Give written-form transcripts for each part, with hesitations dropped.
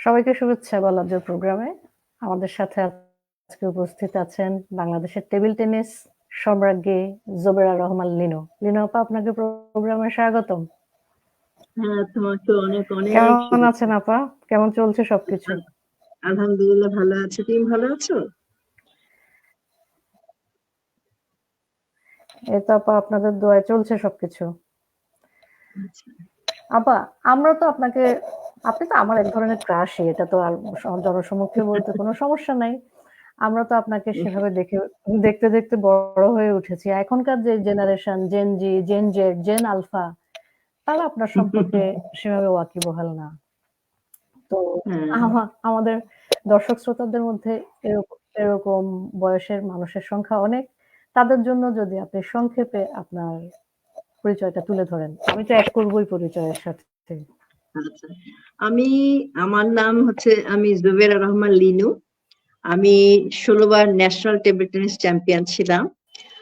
সবাইকে শুভেচ্ছা বলার প্রোগ্রামে। আমাদের সাথে আজকে উপস্থিত আছেন বাংলাদেশের টেবিল টেনিস সম্রাজ্ঞী জোবেরা রহমান লিনু। লিনু আপা, আপনাকে প্রোগ্রামে স্বাগতম। হ্যাঁ, তোমাকে অনেক অনেক কেমন আছেন আপা? কেমন চলছে সবকিছু? আলহামদুলিল্লাহ ভালো আছি। তুমি ভালো আছো? এই তো আপা, আপনাদের দোয়ায় চলছে সবকিছু। আচ্ছা। আপা, আমরা তো আপনি তো আমার এক ধরনের ক্রাশই, এটা তো আর জনসমক্ষে বলতে কোনো সমস্যা নাই। আমরা তো আপনাকে সেভাবে দেখতে দেখতে বড় হয়ে উঠেছি। এখনকার যে জেনারেশন, জেন জি, জেন জেড, জেন আলফা, তারা আপনার সম্পর্কে সেভাবে ওয়াকিবহাল না। তো আমাদের দর্শক শ্রোতাদের মধ্যে এরকম বয়সের মানুষের সংখ্যা অনেক। তাদের জন্য যদি আপনি সংক্ষেপে আপনার পরিচয়টা তুলে ধরেন। আমি তো এক করবই পরিচয়ের সাথে। আচ্ছা, আমার নাম হচ্ছে জুবেরা রহমান লিনু। আমি 16 বার ন্যাশনাল টেবিল টেনিস চ্যাম্পিয়ন ছিলাম।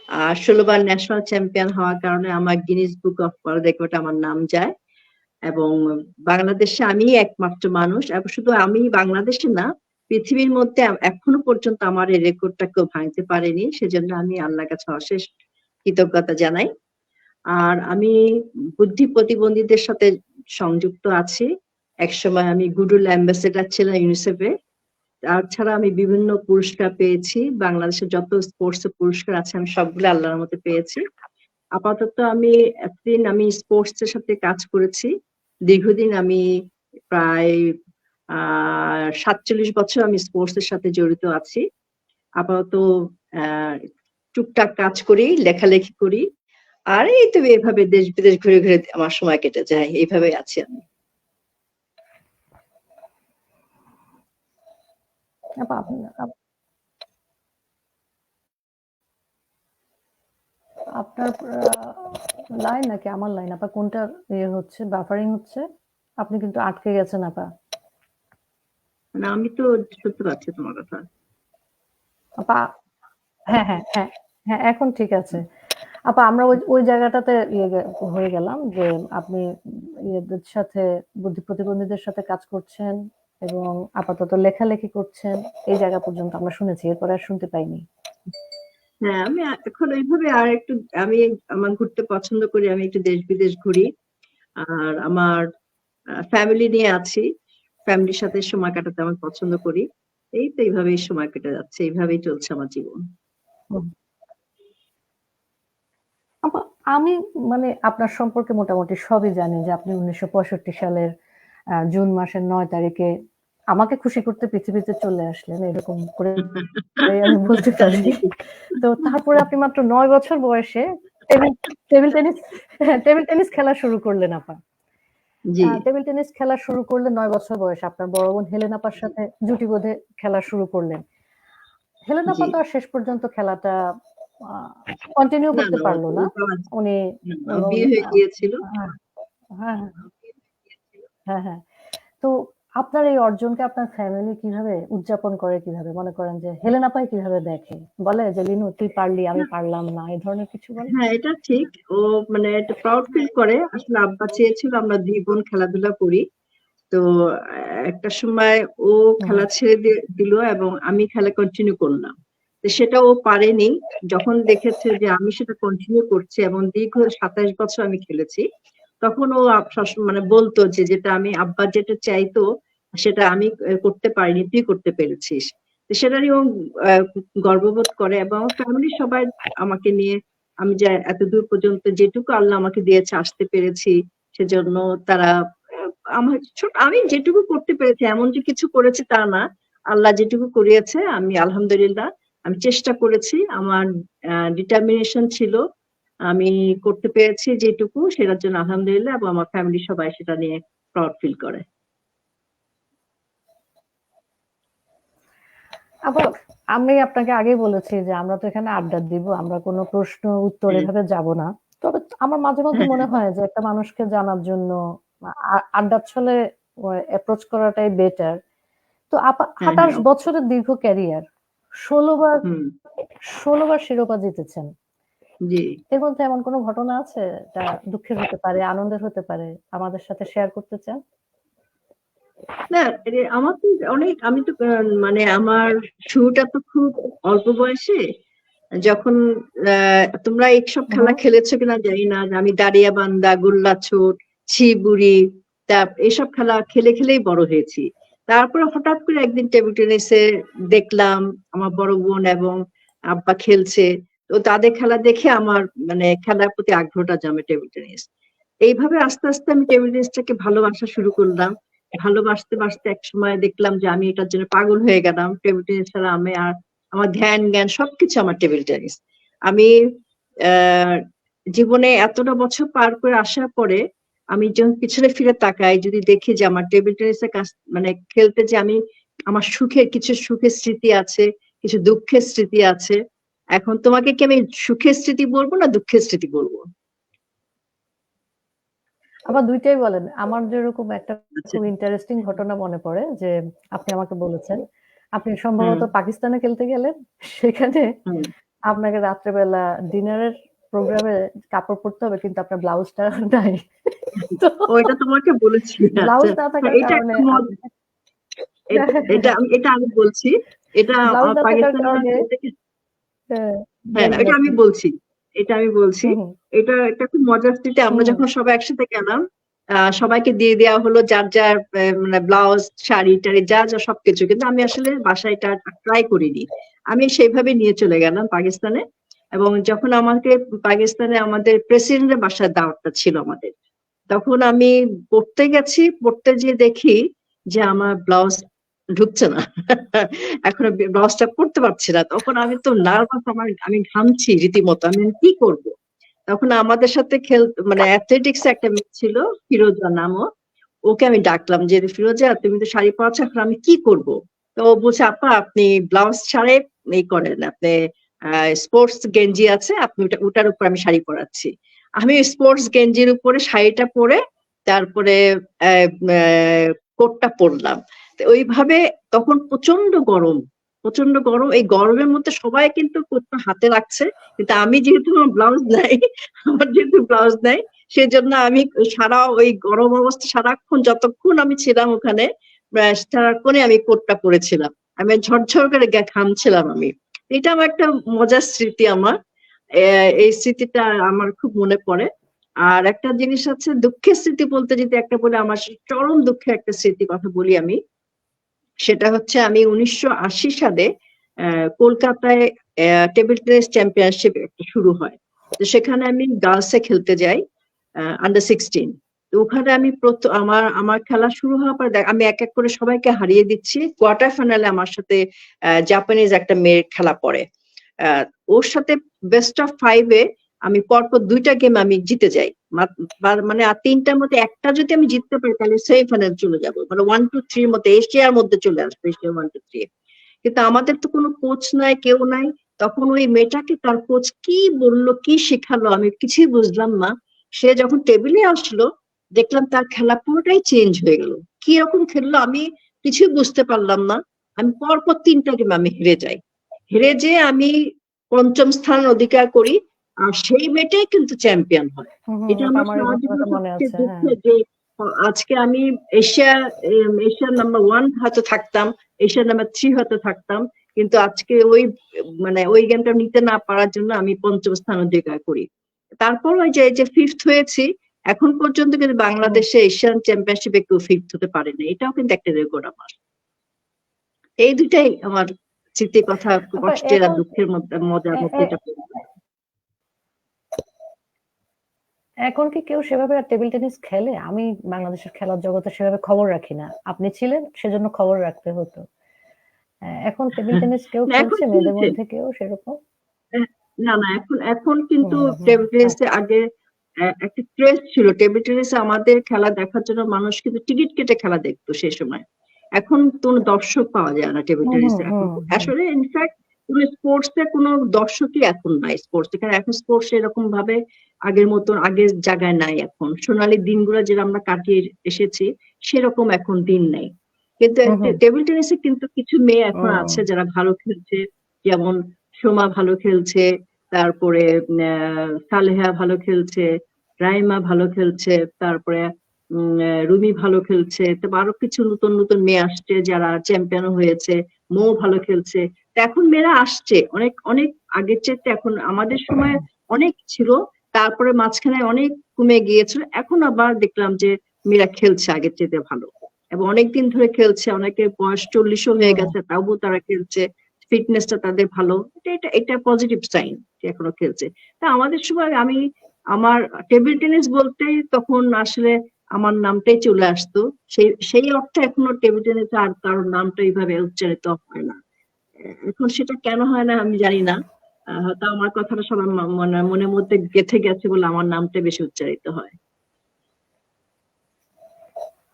আর 16 বার ন্যাশনাল চ্যাম্পিয়ন হওয়ার কারণে আমার গিনিস বুক অফ ওয়ার্ল্ড রেকর্ডে আমার নাম যায়। এবং বাংলাদেশে আমি একমাত্র মানুষ, এবং শুধু আমি বাংলাদেশে না, পৃথিবীর মধ্যে এখনো পর্যন্ত আমার এই রেকর্ডটা কেউ ভাঙতে পারেনি। সেজন্য আমি আল্লাহর কাছে অশেষ কৃতজ্ঞতা জানাই। আর আমি বুদ্ধি প্রতিবন্ধীদের সাথে সংযুক্ত আছি। একসময় আমি গুডউইল অ্যাম্বাসেডর ছিলাম ইউনিসেফে। তাছাড়া আমি বিভিন্ন পুরস্কার পেয়েছি। বাংলাদেশের যত স্পোর্টস পুরস্কার আছে আমি সবগুলো আল্লাহর মতে পেয়েছি। আপাতত এতদিন আমি স্পোর্টস এর সাথে কাজ করেছি। দীর্ঘদিন আমি প্রায় 47 বছর আমি স্পোর্টস এর সাথে জড়িত আছি। আপাতত টুকটাক কাজ করি, লেখালেখি করি। আর এই তো এভাবে দেশ বিদেশ ঘুরে ঘুরে আমার সময় কেটে যায়। এইভাবে আছি আমি। আপনার লাইন নাকি আমার লাইন আপা? কোনটা ইয়ে হচ্ছে, বাফারিং হচ্ছে? আপনি কিন্তু আটকে গেছেন আপা। না, আমি তো শুনতে পাচ্ছি তোমার কথা। আপা, হ্যাঁ হ্যাঁ হ্যাঁ হ্যাঁ, এখন ঠিক আছে আপা। আমরা ওই জায়গাটাতে হয়ে গেলাম যে আপনি ইয়েদের সাথে, বুদ্ধি প্রতিবন্ধীদের সাথে কাজ করছেন এবং আপাতত লেখালেখি করছেন, এই জায়গা পর্যন্ত আমরা শুনেছি, এরপরে আর শুনতে পাইনি। হ্যাঁ, আমি এখন এইভাবে আর একটু আমার ঘুরতে পছন্দ করি। আমি একটু দেশ বিদেশ ঘুরি। আর আমার ফ্যামিলি নিয়ে আছি। ফ্যামিলির সাথে সময় কাটাতে আমি পছন্দ করি। এই তো এইভাবেই সময় কেটে যাচ্ছে। এইভাবেই চলছে আমার জীবন। আপা, আমি মানে আপনার সম্পর্কে মোটামুটি সবই জানি, যে আপনি 1965 সালের জুন মাসের 9 তারিখে আমাকে খুশি করতে পৃথিবীতে চলে আসলেন, এরকম করে আমি বলতে পারি। তো তারপরে আপনি মাত্র 9 বছর বয়সে টেবিল টেনিস টেবিল টেনিস খেলা শুরু করলেন আপা। জি। টেবিল টেনিস খেলা শুরু করলেন 9 বছর বয়সে। আপনার বড় বোন হেলেন আপার সাথে জুটিবোধে খেলা শুরু করলেন। হেলেন আপা জি। তো আর শেষ পর্যন্ত খেলাটা কন্টিনিউ না, করতে না, পারলো না। উনি বিয়ে হয়ে গিয়েছিল। হ্যাঁ হ্যাঁ হ্যাঁ হ্যাঁ। তো আপনার এই অর্জনকে আপনার ফ্যামিলি কিভাবে উদযাপন করে, কিভাবে মনে করেন যে হেলেন আপাই কিভাবে দেখে? বলে যে লিনু তুই পারলি, আমি পারলাম না, এই ধরনের কিছু বলে? হ্যাঁ, এটা ঠিক। ও একটা প্রাউড ফিল করে। আসলে আব্বা চেয়েছিল আমরা 2 বোন খেলাধুলা করি। তো একটা সময় ও খেলা ছেড়ে দিল এবং আমি খেলা কন্টিনিউ করলাম। তো সেটা ও পারেনি। যখন দেখেছে যে আমি সেটা কন্টিনিউ করছি এবং দীর্ঘ 27 বছর আমি খেলেছি, তখন ও মানে বলতো যে যেটা আব্বা যেটা চাইতো সেটা আমি করতে পারিনি, তুই করতে পেরেছিস। তো সেটারই ও গর্ববোধ করে। এবং আমার ফ্যামিলির সবাই আমাকে নিয়ে, আমি যে এতদূর পর্যন্ত যেটুকু আল্লাহ আমাকে দিয়েছে আসতে পেরেছি, সেজন্য তারা আমি যেটুকু করতে পেরেছি, এমন যে কিছু করেছি তা না। আল্লাহ যেটুকু করিয়েছে আমি আলহামদুলিল্লাহ, আমি চেষ্টা করেছি, আমার ডিটারমিনেশন ছিল, আমি করতে পেরেছি যেটুকু, সেটার জন্য আলহামদুলিল্লাহ। এবং আমার ফ্যামিলি সবাই সেটা নিয়ে প্রাউড ফিল করে। আবার আমি আপনাকে আগেই বলেছি যে আমরা তো এখানে আড্ডা দিব, আমরা কোনো প্রশ্ন উত্তর এভাবে যাব না। তবে আমার মাঝে মধ্যে মনে হয় যে একটা মানুষকে জানার জন্য আড্ডার ছলে অ্যাপ্রোচ করাটাই বেটার। তো 28 বছরের দীর্ঘ ক্যারিয়ার, 16 বার শিরোপা জিতেছেন। জি। এর মধ্যে এমন কোনো ঘটনা আছে যা দুঃখের হতে পারে, আনন্দের হতে পারে, আমাদের সাথে শেয়ার করতে চান? না, আমার তো অনেক, আমি তো মানে আমার শুরুটা তো খুব অল্প বয়সে। যখন তোমরা এইসব খেলা হুম। খেলেছো কিনা জানি না, যে আমি দাড়িয়াবান্ধা, গোল্লাছুট, ছিবুড়ি, তা এসব খেলা খেলে খেলেই বড় হয়েছি। তারপরে হঠাৎ করে একদিন টেবিল টেনিসে দেখলাম আমার বড় বোন এবং আব্বা খেলছে। তো তাদের খেলা দেখে আমার মানে খেলার প্রতি আগ্রহটা জমে টেবিল টেনিস। এইভাবে আস্তে আস্তে আমি টেবিল টেনিসটাকে ভালোবাসা শুরু করলাম। ভালোবাসতে বাসতে এক সময় দেখলাম যে আমি এটার জন্য পাগল হয়ে গেলাম। টেবিল টেনিস ছাড়া আমি আর আমার ধ্যান জ্ঞান সবকিছু আমার টেবিল টেনিস। আমি আহ জীবনে এতটা বছর পার করে আসার পরে আমি যখন পিছনে ফিরে তাকাই, যদি দেখি যে আমার টেবিল টেনিসের কাজ মানে খেলতে, যে আমি আমার সুখের কিছু সুখের স্মৃতি আছে, কিছু দুঃখের স্মৃতি আছে। এখন তোমাকে কি আমি সুখের স্মৃতি বলবো না দুঃখের স্মৃতি বলবো? আবার দুইটাই বলেন। আমার যেরকম একটা আচ্ছা। খুব ইন্টারেস্টিং ঘটনা মনে পড়ে যে আপনি আমাকে বলেছেন, আপনি হুম সম্ভবত পাকিস্তানে খেলতে গেলেন। সেখানে হুম। আপনাকে রাত্রেবেলা ডিনারের প্রোগ্রামে কাপড় পরতে হবে কিন্তু আপনার ব্লাউজটা নাই। তো ও, এটা তোমাকে বলেছি। ব্লাউজ আচ্ছা। না হ্যাঁ, থাকার এটা কারণে একটা হ্যাঁ, হ্যাঁ, হ্যাঁ। এটা আমি বলছি। এটা ব্লাউজ না থাকার পাকিস্তানে কারণে খেলতে, হ্যাঁ, হ্যাঁ, না, বলেন এটা আমি আপনি। বলছি। এটা আমি বলছি। হুম, হুম, এটা খুব মজার স্মৃতি। আমরা হুম, যখন সবাই একসাথে গেলাম, সবাইকে দিয়ে দেওয়া হলো যার যার মানে ব্লাউজ, শাড়ি টাড়ি যা যা সবকিছু, কিন্তু আমি আসলে বাসায় এটা ট্রাই করিনি। আমি সেইভাবে নিয়ে চলে গেলাম পাকিস্তানে। এবং যখন আমাকে পাকিস্তানে আমাদের প্রেসিডেন্টের বাসায় দাওয়াতটা ছিল আমাদের, তখন আমি পড়তে গেছি, পড়তে যেয়ে দেখি যে আমার ব্লাউজ ঢুকছে না। এখন ব্লাউজটা পড়তে পারছি না। তখন আমি তো নার্ভাস, আমি ঘামছি রীতিমতো, আমি কি করব। তখন আমাদের সাথে মানে অ্যাথলেটিক্স একটা মেয়ে ছিল, ফিরোজা নামও। ওকে আমি ডাকলাম যে, ফিরোজা তুমি তো শাড়ি পরাচ্ছ, এখন আমি কি করব। তো ও বলছে, আপা আপনি ব্লাউজ ছাড়াই এই করেন, আপনি স্পোর্টস গেঞ্জি আছে, আপনি ওটার উপর আমি শাড়ি পরাচ্ছি। আমি স্পোর্টস গেঞ্জির উপরে শাড়িটা পরে তারপরে কোটটা পরলাম। তো ওইভাবে, তখন প্রচন্ড গরম, প্রচন্ড গরম। এই গরমের মধ্যে সবাই কিন্তু কোটটা হাতে রাখছে, কিন্তু আমি যেহেতু আমার ব্লাউজ নাই, আমার যেহেতু ব্লাউজ নাই, সেজন্য আমি সারা ওই গরম অবস্থা, সারাক্ষণ যতক্ষণ আমি ছিলাম ওখানে, সারাক্ষণে আমি কোটটা পরেছিলাম। আমি ঝরঝর করে ঘামছিলাম আমি। এটা আমার একটা মজার স্মৃতি আমার। এই স্মৃতিটা আমার খুব মনে পড়ে। আর একটা জিনিস আছে, দুঃখের স্মৃতি বলতে যদি একটা বলে, আমার চরম দুঃখের একটা স্মৃতি কথা বলি আমি। সেটা হচ্ছে আমি 1980 সালে কলকাতায় টেবিল টেনিস চ্যাম্পিয়নশিপ একটা শুরু হয়। তো সেখানে আমি গার্লসে খেলতে যাই, আন্ডার 16। তো ওখানে আমি আমার আমার খেলা শুরু হওয়ার পর আমি এক এক করে সবাইকে হারিয়ে দিচ্ছি। কোয়ার্টার ফাইনালে আমার সাথে জাপানিজ একটা মেয়ের খেলা পড়ে। আহ, ওর সাথে বেস্ট অফ ফাইভে আমি পরপর 2টা গেম আমি জিতে যাই। মানে আর 3টার মধ্যে একটা যদি আমি জিততে পারি, তাহলে সেমিফাইনাল চলে যাবো, মানে 1 2 3 মধ্যে এশিয়ার মধ্যে চলে আসবে, এশিয়া 1 2 3। কিন্তু আমাদের তো কোনো কোচ নাই, কেউ নাই। তখন ওই মেয়েটাকে তার কোচ কি বললো, কি শেখালো, আমি কিছুই বুঝলাম না। সে যখন টেবিলে আসলো, দেখলাম তার খেলা পুরোটাই চেঞ্জ হয়ে গেল। কি রকম খেললো আমি কিছুই বুঝতে পারলাম না। আমি পরপর 3টা গেম আমি হেরে যাই। হেরে যেয়ে আমি 5ম স্থান অধিকার করি। আর সেই মেয়েটাই কিন্তু চ্যাম্পিয়ন হয়। হুম, হুম, এটা এটা আমার আমার এই সারা জীবন ঘটনাটা মনে সবচেয়ে আছে। হ্যাঁ। দুঃখের, যে আজকে আমি এশিয়া এশিয়ার নাম্বার 1 হয়তো থাকতাম, এশিয়ার নাম্বার 3 হয়তো থাকতাম, কিন্তু আজকে ওই মানে ওই গেমটা নিতে না পারার জন্য আমি 5ম স্থান অধিকার করি। তারপর ওই যে 5th হয়েছি। এখন পর্যন্ত কিন্তু হুম, বাংলাদেশে এশিয়ান চ্যাম্পিয়নশিপে কেউ 5th হতে পারেনি, এটাও কিন্তু একটা রেকর্ড আমার। এই দুটাই আমার স্মৃতির কথা, আপা কষ্টের আর এখন দুঃখের মধ্যে, মজার এ মধ্যে এ এটা। এখন কি কেউ সেভাবে আর টেবিল টেনিস খেলে? আমি বাংলাদেশের খেলার জগতে সেভাবে খবর রাখি না। আপনি ছিলেন, সেজন্য খবর রাখতে হতো। এখন টেবিল টেনিস কেউ না, এখন খেলছে মেয়েদের খেলছে। মধ্যে কেউ সেরকম? না না, এখন এখন হুম, কিন্তু হুম, হুম। টেবিল টেনিসে আচ্ছা। আগে একটা ক্রেজ ছিল। টেবিল টেনিসে আমাদের খেলা দেখার জন্য মানুষ কিন্তু টিকিট কেটে খেলা দেখতো সেই সময়। এখন কোনো দর্শক পাওয়া যায় না টেবিল হুম, হুম, টেনিসে এখন। হুম, হুম। আসলে ইনফ্যাক্ট কোন স্পোর্টস এ কোনো দর্শকই এখন নাই। স্পোর্টস এখানে এখন স্পোর্টস এরকম ভাবে আগের মতন আগের জায়গায় নাই এখন। সোনালী দিনগুলো যেটা আমরা কাটিয়ে এসেছি, সেরকম এখন দিন নাই। কিন্তু হুম, হুম, টেবিল টেনিসে কিন্তু কিছু মেয়ে এখন হুম। আছে যারা ভালো খেলছে। যেমন সোমা ভালো খেলছে, তারপরে সালেহা ভালো খেলছে, রাইমা ভালো খেলছে, তারপরে রুমি ভালো খেলছে, তারপর আরো কিছু নতুন নতুন মেয়ে আসছে যারা চ্যাম্পিয়ন হয়েছে, মৌ ভালো খেলছে। তো এখন মেয়েরা আসছে অনেক অনেক আগের চাইতে, এখন আমাদের সময় অনেক ছিল, তারপরে মাঝখানে অনেক কমে গিয়েছিল, এখন আবার দেখলাম যে মেয়েরা খেলছে আগের চাইতে ভালো, এবং অনেকদিন ধরে খেলছে, অনেকের বয়স 40ও হয়ে গেছে তাও তারা খেলছে, ফিটনেসটা তাদের ভালো, এটা পজিটিভ সাইন যে এখনো খেলছে। তা আমাদের সময় আমার টেবিল টেনিস বলতে তখন আসলে আমার নামটাই চলে আসতো, সেই অর্থে এখনো টেবিল টেনিসে আর কারোর নামটা এইভাবে উচ্চারিত হয় না। এখন সেটা কেন হয় না আমি জানি না, হয়তো আমার কথাটা সবার মনের মধ্যে গেঁথে গেছে বলে আমার নামটা বেশি উচ্চারিত হয়।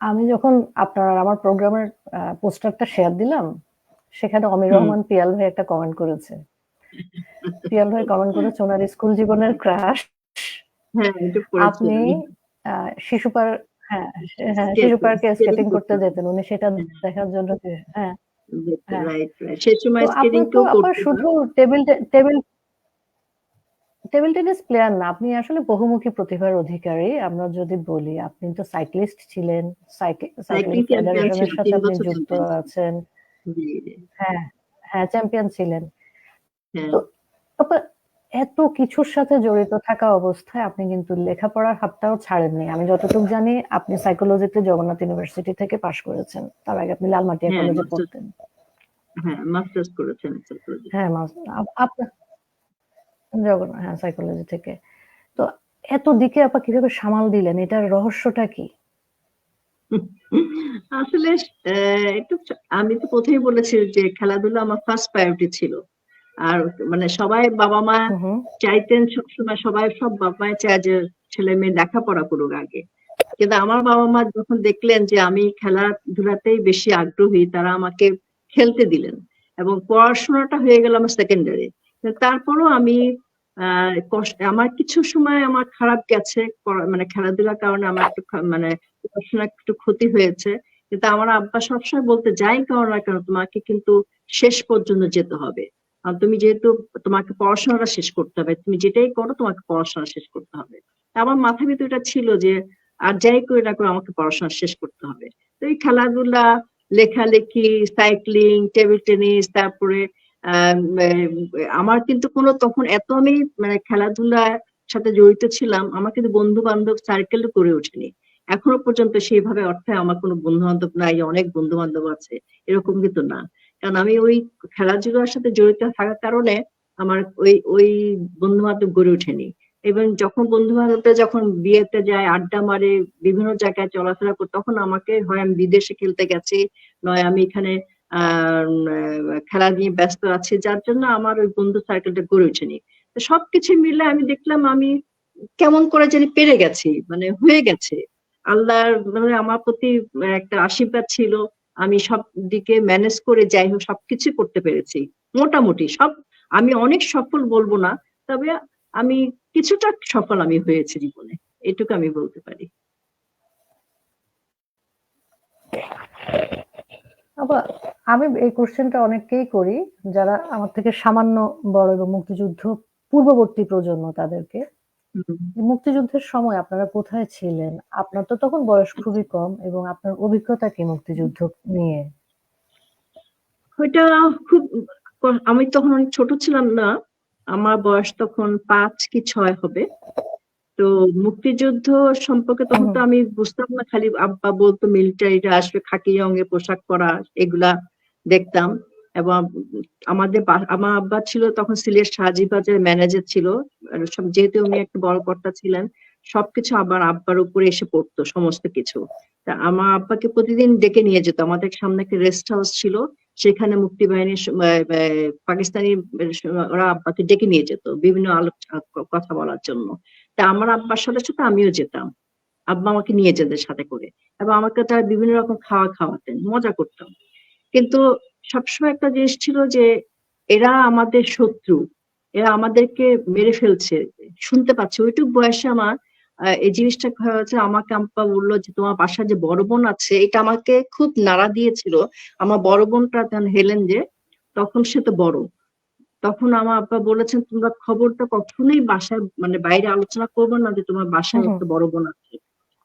আমি যখন আপনার আমার প্রোগ্রামের পোস্টারটা শেয়ার দিলাম, সেখানে অমির রহমান পিয়াল ভাই একটা কমেন্ট করেছে। পিয়াল ভাই কমেন্ট করেছে ওনার স্কুল জীবনের ক্রাশ হ্যাঁ, এটা পড়েছি আপনি আমি। শিশু পার্কে স্কেটিং করতে যেতেন, উনি সেটা দেখার জন্য হ্যাঁ হ্যাঁ। রাইট রাইট, সেই সময় তো আপনি স্কেটিং তো কেউ আবার করতো না। শুধু table table table tennis player না, আপনি আসলে বহুমুখী প্রতিভার অধিকারী। আমরা যদি বলি, আপনি তো সাইক্লিস্ট ছিলেন, সাইক্লিং সাইক্লিং চ্যাম্পিয়ন ফেডারেশনের ছিল, সাথে 3 আপনি বছর যুক্ত চ্যাম্পিয়ন ছিল। আছেন। জি জি। হ্যাঁ, হ্যাঁ, চ্যাম্পিয়ন ছিলেন। হ্যাঁ তো আপনার এত কিছুর সাথে জড়িত থাকা অবস্থায় আপনি কিন্তু লেখাপড়ার হাতটাও ছাড়েননি। আমি যতটুকু জানি আপনি সাইকোলজিতে জগন্নাথ ইউনিভার্সিটি থেকে পাশ করেছেন। তার আগে আপনি লালমাটিয়া হ্যাঁ কলেজে মাস্টার্স, পড়তেন। হ্যাঁ মাস্টার্স করেছেন সাইকোলজি। হ্যাঁ, আপনার হ্যাঁ, সাইকোলজি থেকে। তো এত দিকে আপা কিভাবে সামাল দিলেন? এটার রহস্যটা কি? আসলে একটু আমি তো প্রথমেই বলেছি যে খেলাধুলা আমার ফার্স্ট প্রায়োরিটি ছিল। আর মানে সবাই বাবা মা হুম, হুম। চাইতেন সবসময়, সব বাবা মাই চায় যে ছেলে মেয়ে লেখাপড়া করুক আগে। কিন্তু আমার বাবা মা যখন দেখলেন যে আমি খেলাধুলাতেই বেশি আগ্রহী, তারা আমাকে খেলতে দিলেন, এবং পড়াশোনাটা হয়ে গেল আমার সেকেন্ডারি। তারপরও আমি আমার কিছু সময় আমার খারাপ গেছে, মানে খেলাধুলার কারণে আমার একটু মানে পড়াশোনা একটু ক্ষতি হয়েছে, কিন্তু আমার আব্বা সবসময় বলতে, যাই করো না কেন তোমাকে কিন্তু শেষ পর্যন্ত যেতে হবে। আর তুমি যেহেতু, তোমাকে পড়াশোনাটা শেষ করতে হবে, তুমি যেটাই করো তোমাকে পড়াশোনা শেষ করতে হবে। আমার মাথার ভিতরে এটা ছিল যে আর যাই করে না করে আমাকে পড়াশোনা শেষ করতে হবে। তো এই খেলাধুলা, লেখালেখি, সাইক্লিং, টেবিল টেনিস, তারপরে আমার কিন্তু কোনো তখন এত আমি মানে খেলাধুলার সাথে জড়িত ছিলাম, আমার কিন্তু বন্ধু বান্ধব সার্কেল করে ওঠেনি। এখনো পর্যন্ত সেইভাবে অর্থে আমার কোনো বন্ধু বান্ধব নাই, অনেক বন্ধু বান্ধব আছে এরকম কিন্তু না। কারণ আমি ওই খেলাধুলার সাথে জড়িত থাকার কারণে আমার ওই ওই বন্ধু বান্ধব গড়ে ওঠেনি। এবং যখন বন্ধু বান্ধবরা যখন বিয়েতে যায়, আড্ডা মারে, বিভিন্ন জায়গায় চলাফেরা করে, তখন আমাকে হয় আমি বিদেশে খেলতে গেছি, নয় আমি এখানে খেলা নিয়ে ব্যস্ত আছি, যার জন্য আমার ওই বন্ধু সার্কেলটা গড়ে ওঠেনি। তো সবকিছু মিলে আমি দেখলাম আমি কেমন করে জানি পেরে গেছি, মানে হয়ে গেছে। আল্লাহর মানে আমার প্রতি একটা আশীর্বাদ ছিল, আমি সব দিকে ম্যানেজ করে যাই হোক সবকিছু করতে পেরেছি মোটামুটি সব। আমি অনেক সফল বলবো না, তবে আমি কিছুটা সফল আমি হয়েছি জীবনে, এটুকু আমি বলতে পারি। আবার আমি এই কোশ্চেনটা অনেককেই করি, যারা আমার থেকে সামান্য বড় এবং মুক্তিযুদ্ধ পূর্ববর্তী প্রজন্ম তাদেরকে। মুক্তিযুদ্ধের সময় আপনারা কোথায় ছিলেন? আপনার তো তখন বয়স খুবই কম, এবং আপনার অভিজ্ঞতা কি মুক্তিযুদ্ধ নিয়ে? ওইটা খুব, আমি তখন অনেক ছোট ছিলাম না, আমার বয়স তখন 5 কি 6 হবে। তো মুক্তিযুদ্ধ সম্পর্কে তখন তো আমি বুঝতাম না, খালি আব্বা বলতো মিলিটারিরা আসবে, খাকি রঙের পোশাক পরা, এগুলা দেখতাম। এবং আমার আব্বা ছিল তখন সিলেট শাহজি বাজার ম্যানেজার ছিল, আর যেহেতু উনি একটা বড় কর্তা ছিলেন, সবকিছু আমার আব্বার উপরে এসে পড়তো সমস্ত কিছু। তা আমার আব্বাকে প্রতিদিন ডেকে নিয়ে যেত, আমাদের সামনে একটা রেস্ট হাউস ছিল, সেখানে মুক্তিবাহিনীর পাকিস্তানি ওরা আব্বাকে ডেকে নিয়ে যেত বিভিন্ন কথা বলার জন্য। তা আমার আব্বার সাথে সাথে আমিও যেতাম, আব্বা আমাকে নিয়ে যেতেন সাথে করে, এবং আমাকে তারা বিভিন্ন রকম খাওয়াতেন, মজা করতাম। কিন্তু সবসময় একটা জিনিস ছিল যে এরা আমাদের শত্রু, এরা আমাদেরকে মেরে ফেলছে, শুনতে পাচ্ছি ওইটুক বয়সে আমার এই জিনিসটা হচ্ছে। আমাকে আব্বা বললো যে তোমার বাসায় যে বড় বোন আছে, এটা আমাকে খুব নাড়া দিয়েছিল। আমার বড় বোনটা তখন হেলেন যে, তখন সে তো বড়, তখন আমার আব্বা বলেছেন তোমরা খবরটা কখনোই বাসায় মানে বাইরে আলোচনা করবে না যে তোমার বাসায় একটা বড় বোন আছে।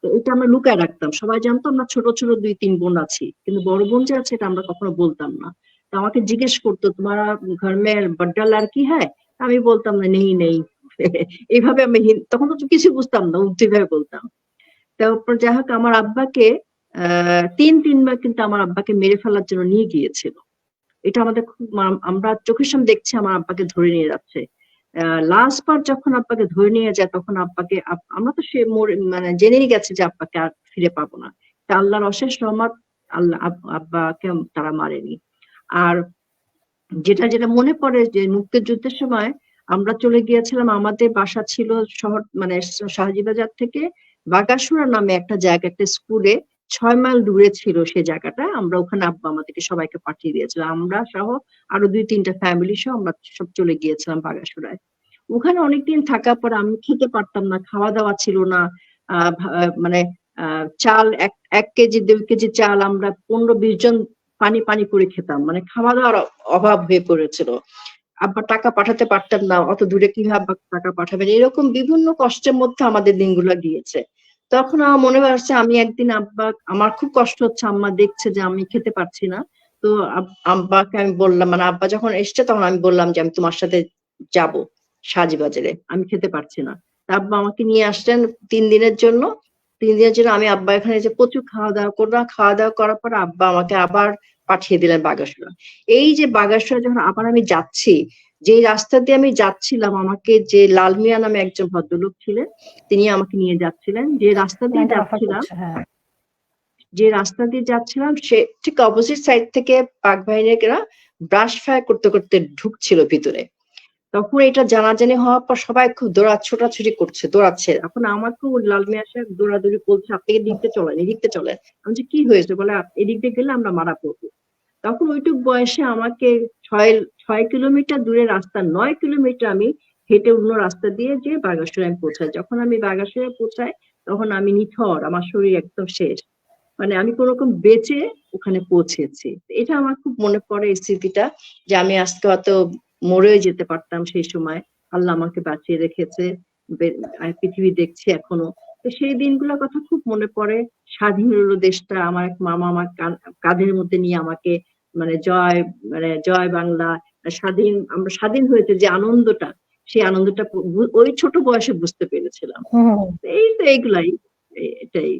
তো তো এটা আমরা লুকায় রাখতাম, সবাই জানতো আমরা ছোট ছোট 2-3 বোন আছি, কিন্তু বড় বোন যে আছে এটা আমরা কখনো বলতাম না। তো আমাকে জিজ্ঞেস করতো তোমারা ঘর মে বড় লড়কি হ্যায়? আমি বলতাম না নেই নেই। এইভাবে আমি তখন তো কিছু বুঝতাম না, উর্দু ভাবে বলতাম। তারপর যাই হোক আমার আব্বাকে 3 বার কিন্তু আমার আব্বাকে মেরে ফেলার জন্য নিয়ে গিয়েছিল। এটা আমাদের খুব আমরা চোখের সামনে দেখছি আমার আব্বাকে ধরে নিয়ে যাচ্ছে। লাস্ট বার যখন আব্বাকে ধরে নিয়ে যায় তখন আব্বাকে আমরা তো সে মানে জেনেই গেছে যে আব্বাকে আর ফিরে পাবো না। তা আল্লাহর অশেষ রহমত, আল্লাহ আব্বাকে তারা মারেনি। আর যেটা যেটা মনে পড়ে যে মুক্তিযুদ্ধের সময় আমরা চলে গিয়েছিলাম, আমাদের বাসা ছিল শহর মানে শাহজিবাজার থেকে বাগাসুরা নামে একটা জায়গা, একটা স্কুলে 6 মাইল দূরে ছিল সে জায়গাটা। আমরা ওখানে আব্বা আমাদেরকে সবাইকে পাঠিয়ে দিয়েছিলাম, আমরা সহ আরো 2-3টা ফ্যামিলি সহ আমরা সব চলে গিয়েছিলাম বাগাসুরায়। ওখানে অনেকদিন থাকার পর আমি খেতে পারতাম না, খাওয়া দাওয়া ছিল না। মানে চাল 1 কেজি 2 কেজি চাল আমরা 15-20 জন পানি পানি করে খেতাম, মানে খাওয়া দাওয়ার অভাব হয়ে পড়েছিল। আব্বা টাকা পাঠাতে পারতাম না, অত দূরে কিভাবে আব্বা টাকা পাঠাবেন, এরকম বিভিন্ন কষ্টের মধ্যে আমাদের দিনগুলো গিয়েছে। তখন আমার মনে হচ্ছে আমি একদিন আব্বা, আমার খুব কষ্ট হচ্ছে, আম্মা দেখছে যে আমি খেতে পারছি না। তো আব্বাকে আমি বললাম, মানে আব্বা যখন এসছে তখন আমি বললাম যে আমি তোমার সাথে যাব সাজিবাজারে, আমি খেতে পারছি না। তা আব্বা আমাকে নিয়ে আসলেন 3 দিনের জন্য। 3 দিনের জন্য আমি আব্বা এখানে যে প্রচুর খাওয়া দাওয়া করলাম, খাওয়া দাওয়া করার পর আব্বা আমাকে আবার পাঠিয়ে দিলেন বাগাসুরা। এই যে বাগাসুরা যখন আবার আমি যাচ্ছি, যে রাস্তা দিয়ে আমি যাচ্ছিলাম, আমাকে যে লাল মিয়া নামে একজন ভদ্রলোক ছিলেন, তিনি আমাকে নিয়ে যাচ্ছিলেন। যে রাস্তা দিয়ে লাইনটা অফার যাচ্ছিলাম, করছে, হ্যাঁ। সে ঠিক অপোজিট সাইড থেকে পাক বাহিনীরা ব্রাশ ফায়ার করতে করতে ঢুকছিল ভিতরে। তখন এটা জানাজানি হওয়ার পর সবাই খুব ছোটাছুটি করছে, দৌড়াচ্ছে। এখন আমাকেও লাল মিয়া সাহেব দৌড়াদৌড়ি বলছে, আপনি এদিক দিয়ে চলেন, এদিক দিয়ে চলেন। আমি বলছি কি হয়েছে? বলে এদিক দিয়ে গেলে আমরা মারা পড়বো। তখন ওইটুক বয়সে আমাকে 6 কিলোমিটার দূরে রাস্তা, 9 কিলোমিটার আমি হেঁটে অন্য রাস্তা দিয়ে যে বাগাসুরায় আমি পৌঁছাই। যখন আমি বাগাসুরায় পৌঁছাই তখন আমি নিথর, আমার শরীর একদম শেষ, মানে আমি কোন রকম বেঁচে ওখানে পৌঁছেছি। এটা আমার খুব মনে পড়ে এই স্মৃতিটা, যে আমি আজকে হয়তো মরেও যেতে পারতাম সেই সময়, আল্লাহ আমাকে বাঁচিয়ে রেখেছে, পৃথিবী দেখছি এখনো। তো সেই দিনগুলোর কথা খুব মনে পড়ে। স্বাধীন হলো দেশটা, আমার এক মামা আমার কাঁধের মধ্যে নিয়ে আমাকে, মানে জয় বাংলা, স্বাধীন, আমরা স্বাধীন হয়েছে যে আনন্দটা, সেই আনন্দটা ওই ছোট বয়সে বুঝতে পেরেছিলাম। এই তো এইগুলাই, এটাই।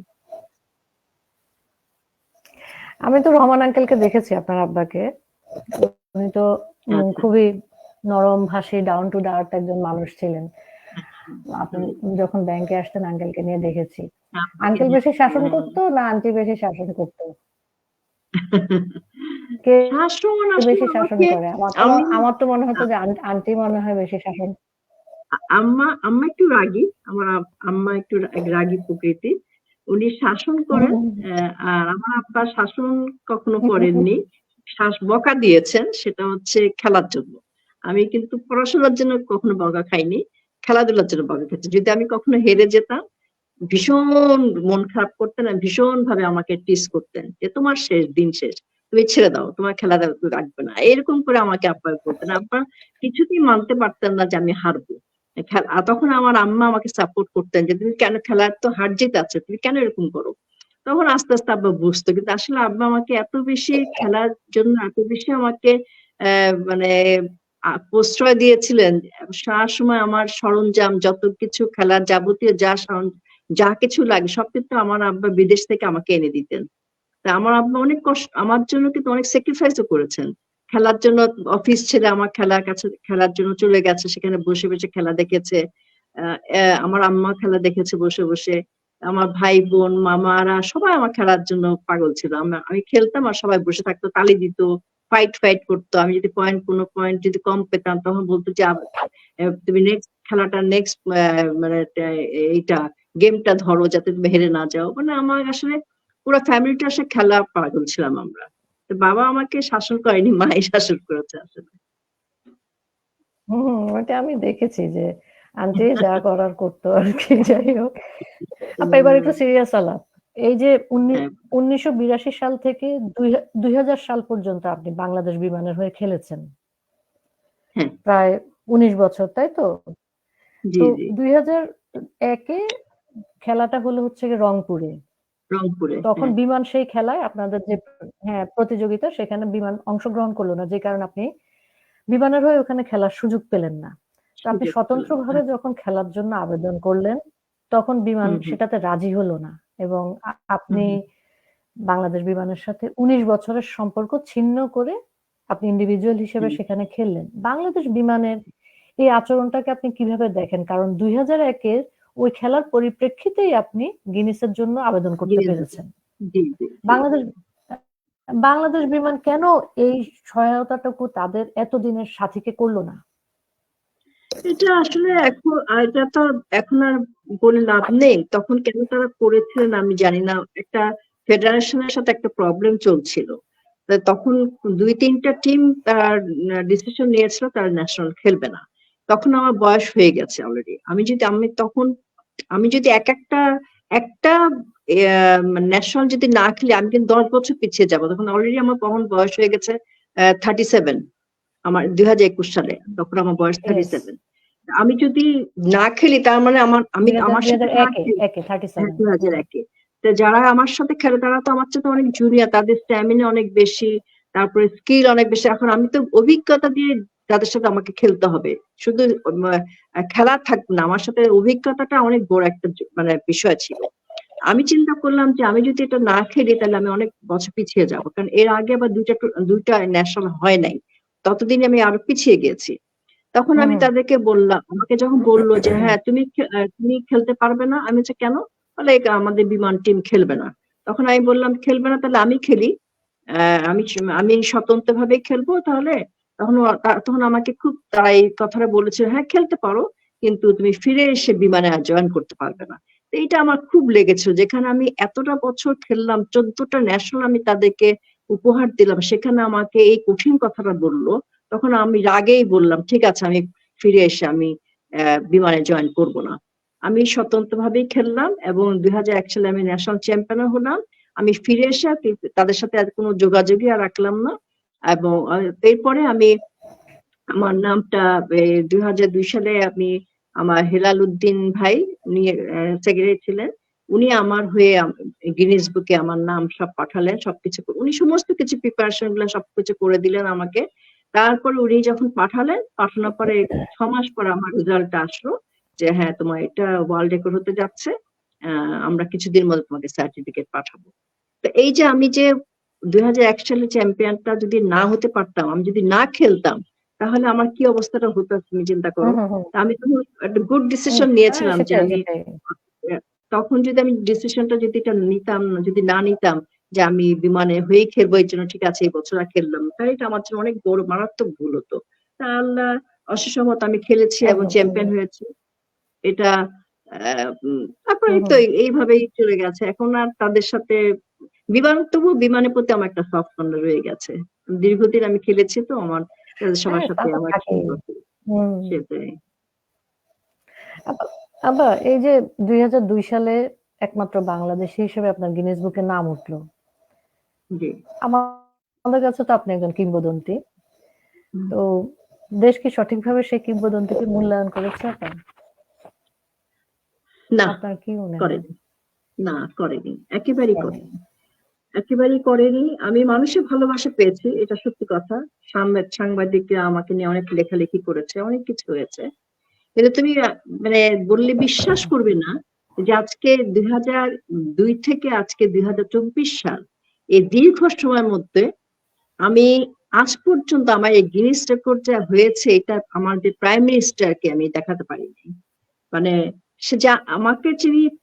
আমি তো রহমান আঙ্কেলকে দেখেছি, আপনার আব্বাকে। উনি তো খুবই নরম ভাষী, ডাউন টু আর্থ একজন মানুষ ছিলেন। আপনি যখন ব্যাংকে আসতেন আঙ্কেলকে নিয়ে দেখেছি। আঙ্কেল বেশি শাসন করতো না আন্টি বেশি শাসন করতো? কে বেশি শাসন করে? আমার তো মনে হতো যে আন্টি মনে হয় বেশি শাসন। আম্মা একটু রাগী, আমার আম্মা একটু রাগী প্রকৃতি, উনি শাসন করেন। আর আমার আব্বা শাসন কখনো করেননি, বকা দিয়েছেন, সেটা হচ্ছে খেলার জন্য। আমি কিন্তু পড়াশোনার জন্য কখনো বকা খাইনি, খেলাধুলার জন্য বকা খেয়েছি। যদি আমি কখনো হেরে যেতাম, ভীষণ মন খারাপ করতেন, ভীষণ ভাবে আমাকে টিস করতেন যে তোমার শেষ দিন শেষ, তুমি ছেড়ে দাও, তোমার খেলাধুলা রাখবে না, এরকম করে আমাকে আব্বা বলতেন। আব্বা কিছুতেই মানতে পারতেন না যে আমি হারবো। তখন আমার আম্মা আমাকে সাপোর্ট করতেন যে তুমি কেন, খেলার তো হার জিত আছে, তুমি কেন এরকম করো। তখন আস্তে আস্তে আব্বা বুঝতো, কিন্তু আসলে আব্বা আমাকে এত বেশি খেলার জন্য এত বেশি আমাকে মানে প্রশ্রয় দিয়েছিলেন। সারা সময় আমার সরঞ্জাম, যত কিছু খেলার যাবতীয় যা কিছু লাগে সব কিন্তু আমার আব্বা বিদেশ থেকে আমাকে এনে দিতেন। তা আমার আব্বা অনেক কষ্ট, আমার জন্য কিন্তু অনেক স্যাক্রিফাইসও করেছেন। খেলার জন্য অফিস ছেড়ে আমার খেলার জন্য চলে গেছে, সেখানে বসে বসে খেলা দেখেছে। আমার আম্মা খেলা দেখেছে বসে বসে। আমার ভাই বোন মামারা সবাই আমার খেলার জন্য পাগল ছিল। আমি খেলতাম আর সবাই বসে থাকতো, তালি দিত, ফাইট করতো। আমি যদি কোনো পয়েন্ট যদি কম পেতাম তখন বলতো যে তুমি নেক্সট খেলাটা, নেক্সট মানে এইটা গেমটা ধরো যাতে তুমি হেরে না যাও। মানে আমার আসলে পুরো ফ্যামিলিটা আসলে খেলা পাগল ছিলাম আমরা। তো বাবা আমাকে শাসন করেনি, মাই শাসন করেছে আসলে। ওটা আমি দেখেছি যে আন্টি যা করার করতো আর কি। যাই হোক, আপা এবার একটু সিরিয়াস আলাপ। এই যে 1982 সাল থেকে 2000 সাল পর্যন্ত আপনি বাংলাদেশ বিমানের হয়ে খেলেছেন, প্রায় 19 বছর, তাই তো? তো 2001-এ খেলাটা হলো হচ্ছে গিয়ে রংপুরে। রংপুরে, তখন হ্যাঁ। বিমান সেই খেলায় আপনাদের যে প্রতিযোগিতা সেখানে বিমান অংশগ্রহণ করলো না। যে কারণে আপনি বিমানের হয়ে ওখানে খেলার সুযোগ পেলেন না। তো আপনি সুযোগ পেলাম, স্বতন্ত্রভাবে হ্যাঁ। যখন খেলার জন্য আবেদন করলেন, তখন বিমান হুম, হুম, সেটাতে রাজি হলো না এবং হুম, আপনি হুম, বাংলাদেশ বিমানের সাথে ১৯ বছরের সম্পর্ক ছিন্ন করে আপনি ইন্ডিভিজুয়াল হিসেবে হুম। সেখানে খেললেন। বাংলাদেশ বিমানের এই আচরণটাকে আপনি কিভাবে দেখেন? কারণ ২০০১ এর ওই খেলার পরিপ্রেক্ষিতেই আপনি গিনেসের জন্য আবেদন করতে গিনেস বুকে। পেরেছেন। জি, জি, জি। বাংলাদেশ বাংলাদেশ বিমান কেন এই সহায়তাটুকু তাদের এতদিনের সাথীকে করল না? এটা আসলে এটা তো এখন আর বলে লাভ নেই। তখন কেন তারা করেছিলেন আমি জানি না। একটা ফেডারেশনের সাথে একটা প্রবলেম চলছিল। তখন ২-৩ টা টিম তারা ডিসিশন নিয়েছিল তারা ন্যাশনাল খেলবে না। তখন আমার বয়স হয়ে গেছে অলরেডি। আমি যদি একটা একটা ন্যাশনাল যদি না খেলি আমি কিন্তু ১০ বছর পিছিয়ে যাবো। তখন অলরেডি আমার তখন বয়স হয়ে গেছে 37 আমার ২০২১ সালে। তখন আমার বয়স ইয়েস। 37। আমি যদি না খেলি তার মানে আমার সাথে যারা ২০০১ খেলে, এ হ্যাঁ 37 হুম। ২০০১ এ। তো যারা আমার সাথে খেলে তারা তো আমার চেয়ে অনেক জুনিয়র। তাদের স্ট্যামিনা অনেক বেশি, তারপরে স্কিল অনেক বেশি। এখন আমি তো অভিজ্ঞতা দিয়ে তাদের সাথে আমাকে খেলতে হবে। শুধু খেলা থাকবে না। আমার সাথে অভিজ্ঞতাটা অনেক বড় একটা মানে বিষয় ছিল। আমি চিন্তা করলাম যে আমি যদি এটা না খেলি তাহলে আমি অনেক বছর পিছিয়ে যাবো। কারণ এর আগে আবার ২টা ন্যাশনাল হয় নাই। ততদিনে আমি আরো পিছিয়ে গিয়েছি। তখন হুম, আমি হুম। তাদেরকে বললাম, আমাকে যখন বলল যে, "হ্যাঁ, তুমি খেলতে পারবে না?" আমি বলছি, "কেন?" বলে, আমাদের বিমান টিম খেলবে না।" তখন আমি বললাম, "খেলবে না তাহলে আমি খেলি। আমি স্বতন্ত্রভাবে খেলবো তাহলে?" তখন আমাকে খুব তারা এই কথাটা বলেছে, "হ্যাঁ, খেলতে পারো। কিন্তু তুমি ফিরে এসে বিমানে আর জয়েন করতে পারবে না।" তো এইটা আমার খুব লেগেছিল। যেখানে আমি এতটা বছর খেললাম, ১৪টা ন্যাশনাল আমি তাদেরকে উপহার দিলাম। সেখানে আমাকে এই কঠিন কথাটা বলল। তখন আমি রাগেই বললাম, "ঠিক আছে আমি ফিরে এসে আমি বিমানে জয়েন করব না।" আমি স্বতন্ত্রভাবেই খেললাম এবং ২০০১ সালে আমি ন্যাশনাল চ্যাম্পিয়নও হলাম। আমি ফিরে এসে আর তাদের সাথে আর কোনো যোগাযোগই আর রাখলাম না। এবং এরপরে আমি আমার নামটা ২০০২ সালে আমি আমার হেলাল উদ্দিন ভাই উনি সেক্রেটারি ছিলেন। উনি আমার হয়ে গিনেস বুকে আমার নাম সব পাঠালেন। সবকিছু উনি সমস্ত কিছু প্রিপারেশন গুলো সবকিছু করে দিলেন আমাকে। তারপরে উনি যখন পাঠানোর পরে ৬ মাস পরে আমার রেজাল্টটা আসলো যে হ্যাঁ, তোমার এটা ওয়ার্ল্ড রেকর্ড হতে যাচ্ছে। আমরা কিছুদিনের মধ্যে তোমাকে সার্টিফিকেট পাঠাবো। তো এই যে আমি যে ২০০১ সালে চ্যাম্পিয়নটা যদি না হতে পারতাম, আমি যদি না খেলতাম তাহলে আমার কি অবস্থাটা হতো তুমি চিন্তা হুম, করো। হুম, হুম। তা আমি তখন একটা গুড হুম, ডিসিশন নিয়েছিলাম যে সেটাই, আমি সেটাই। তখন যদি আমি ডিসিশনটা যদি এটা নিতাম যদি না নিতাম যে আমি বিমানে হয়েই খেলবো এর জন্য ঠিক আছে এই বছর আর খেললাম না। তাহলে এটা আমার জন্য অনেক বড় মারাত্মক ভুল হতো। তা আল্লাহ অশেষ রহমতে আমি খেলেছি এবং একদম। চ্যাম্পিয়ন হয়েছি। এটা তারপরে হুম, এই তো হুম। এইভাবেই চলে গেছে। এখন আর তাদের সাথে তবুও বিমানের প্রতি আমার একটা সফট কর্নার রয়ে গেছে। দীর্ঘদিন আমি খেলেছি তো আমার সবার হ্যাঁ, তা সাথে তো আমার থাকেই। সম্পর্ক হুম। সেটাই। আপা আপা এই যে ২০০২ সালে একমাত্র বাংলাদেশী হিসেবে আপনার গিনেস বুকে নাম উঠলো। জি। আমাদের কাছে তো আপনি একজন কিংবদন্তি। হুম। তো দেশ কি সঠিকভাবে সেই কিংবদন্তিকে মূল্যায়ন করেছে আপা? না, আপনার কি মনে হয়? করেনি। না, করেনি। একেবারেই করেনি। করেনি। একেবারেই করেনি। আমি মানুষের ভালোবাসা পেয়েছি, এটা সত্যি কথা। সাংবাদিকরা আমাকে নিয়ে অনেক লেখালেখি করেছে, অনেক কিছু হয়েছে। কিন্তু তুমি মানে বললে বিশ্বাস করবে না যে আজকে ২০০২ থেকে আজকে ২০২৪ সাল এই দীর্ঘ সময়ের মধ্যে আমি আজ পর্যন্ত আমার এই গিনেস রেকর্ড যা হয়েছে এটা আমার যে প্রাইম মিনিস্টারকে আমি দেখাতে পারিনি। মানে সে যা আমাকে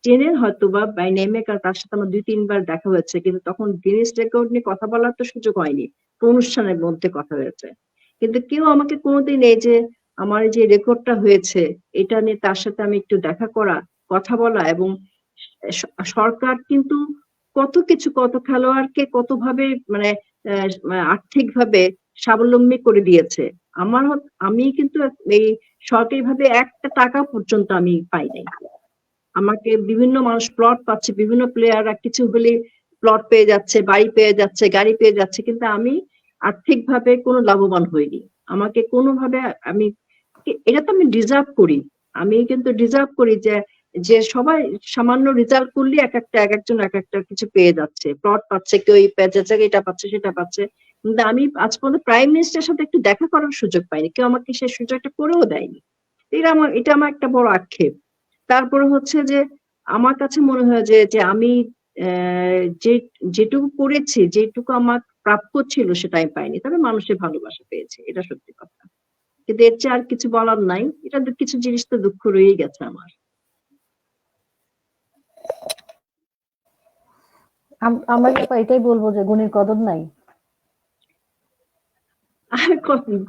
চেনেন হয়তোবা বাই নেমে কারণ তার সাথে আমার ২-৩ বার দেখা হয়েছে। কিন্তু তখন গিনেস রেকর্ড নিয়ে কথা বলার তো সুযোগ হয়নি। তো অনুষ্ঠানের মধ্যে কথা হয়েছে। কিন্তু কেউ আমাকে কোনোদিন এই যে আমার এই যে রেকর্ডটা হয়েছে এটা নিয়ে তার সাথে আমি একটু দেখা করা, কথা বলা এবং স সরকার কিন্তু কত খেলোয়াড়কে কতভাবে মানে আর্থিকভাবে স্বাবলম্বী করে দিয়েছে। আমি কিন্তু এই সরকারিভাবে একটা টাকা পর্যন্ত আমি পাই নাই। আমাকে বিভিন্ন মানুষ প্লট পাচ্ছে, বিভিন্ন প্লেয়াররা কিছু হলে প্লট পেয়ে যাচ্ছে, বাড়ি পেয়ে যাচ্ছে, গাড়ি পেয়ে যাচ্ছে। কিন্তু আমি আর্থিকভাবে কোনো লাভবান হইনি। আমাকে কোনোভাবে আমি এটা তো আমি ডিজার্ভ করি। আমি কিন্তু ডিজার্ভ করি যে যে সবাই সামান্য রেজাল্ট করলে একজন এক একটা কিছু পেয়ে যাচ্ছে, প্লট পাচ্ছে, কেউ এই জায়গায় এটা পাচ্ছে সেটা পাচ্ছে। কিন্তু আমি আজ পর্যন্ত প্রাইম মিনিস্টারের সাথে একটু দেখা করার সুযোগ পাইনি, কেউ আমাকে সেই সুযোগটা করেও দেয়নি। এটা আমার একটা বড় আক্ষেপ। তারপরে হচ্ছে যে আমার কাছে মনে হয় যে যে আমি যে যেটুকু করেছি, যেটুকু আমার প্রাপ্য ছিল সেটা আমি পাইনি, তবে মানুষের ভালোবাসা পেয়েছে, এটা সত্যি কথা। কিন্তু এর চেয়ে আর কিছু বলার নাই, এটা কিছু জিনিস তো দুঃখ রয়েই গেছে আমার। আমরা কি এটাই বলবো যে গুণের কদর নাই? আর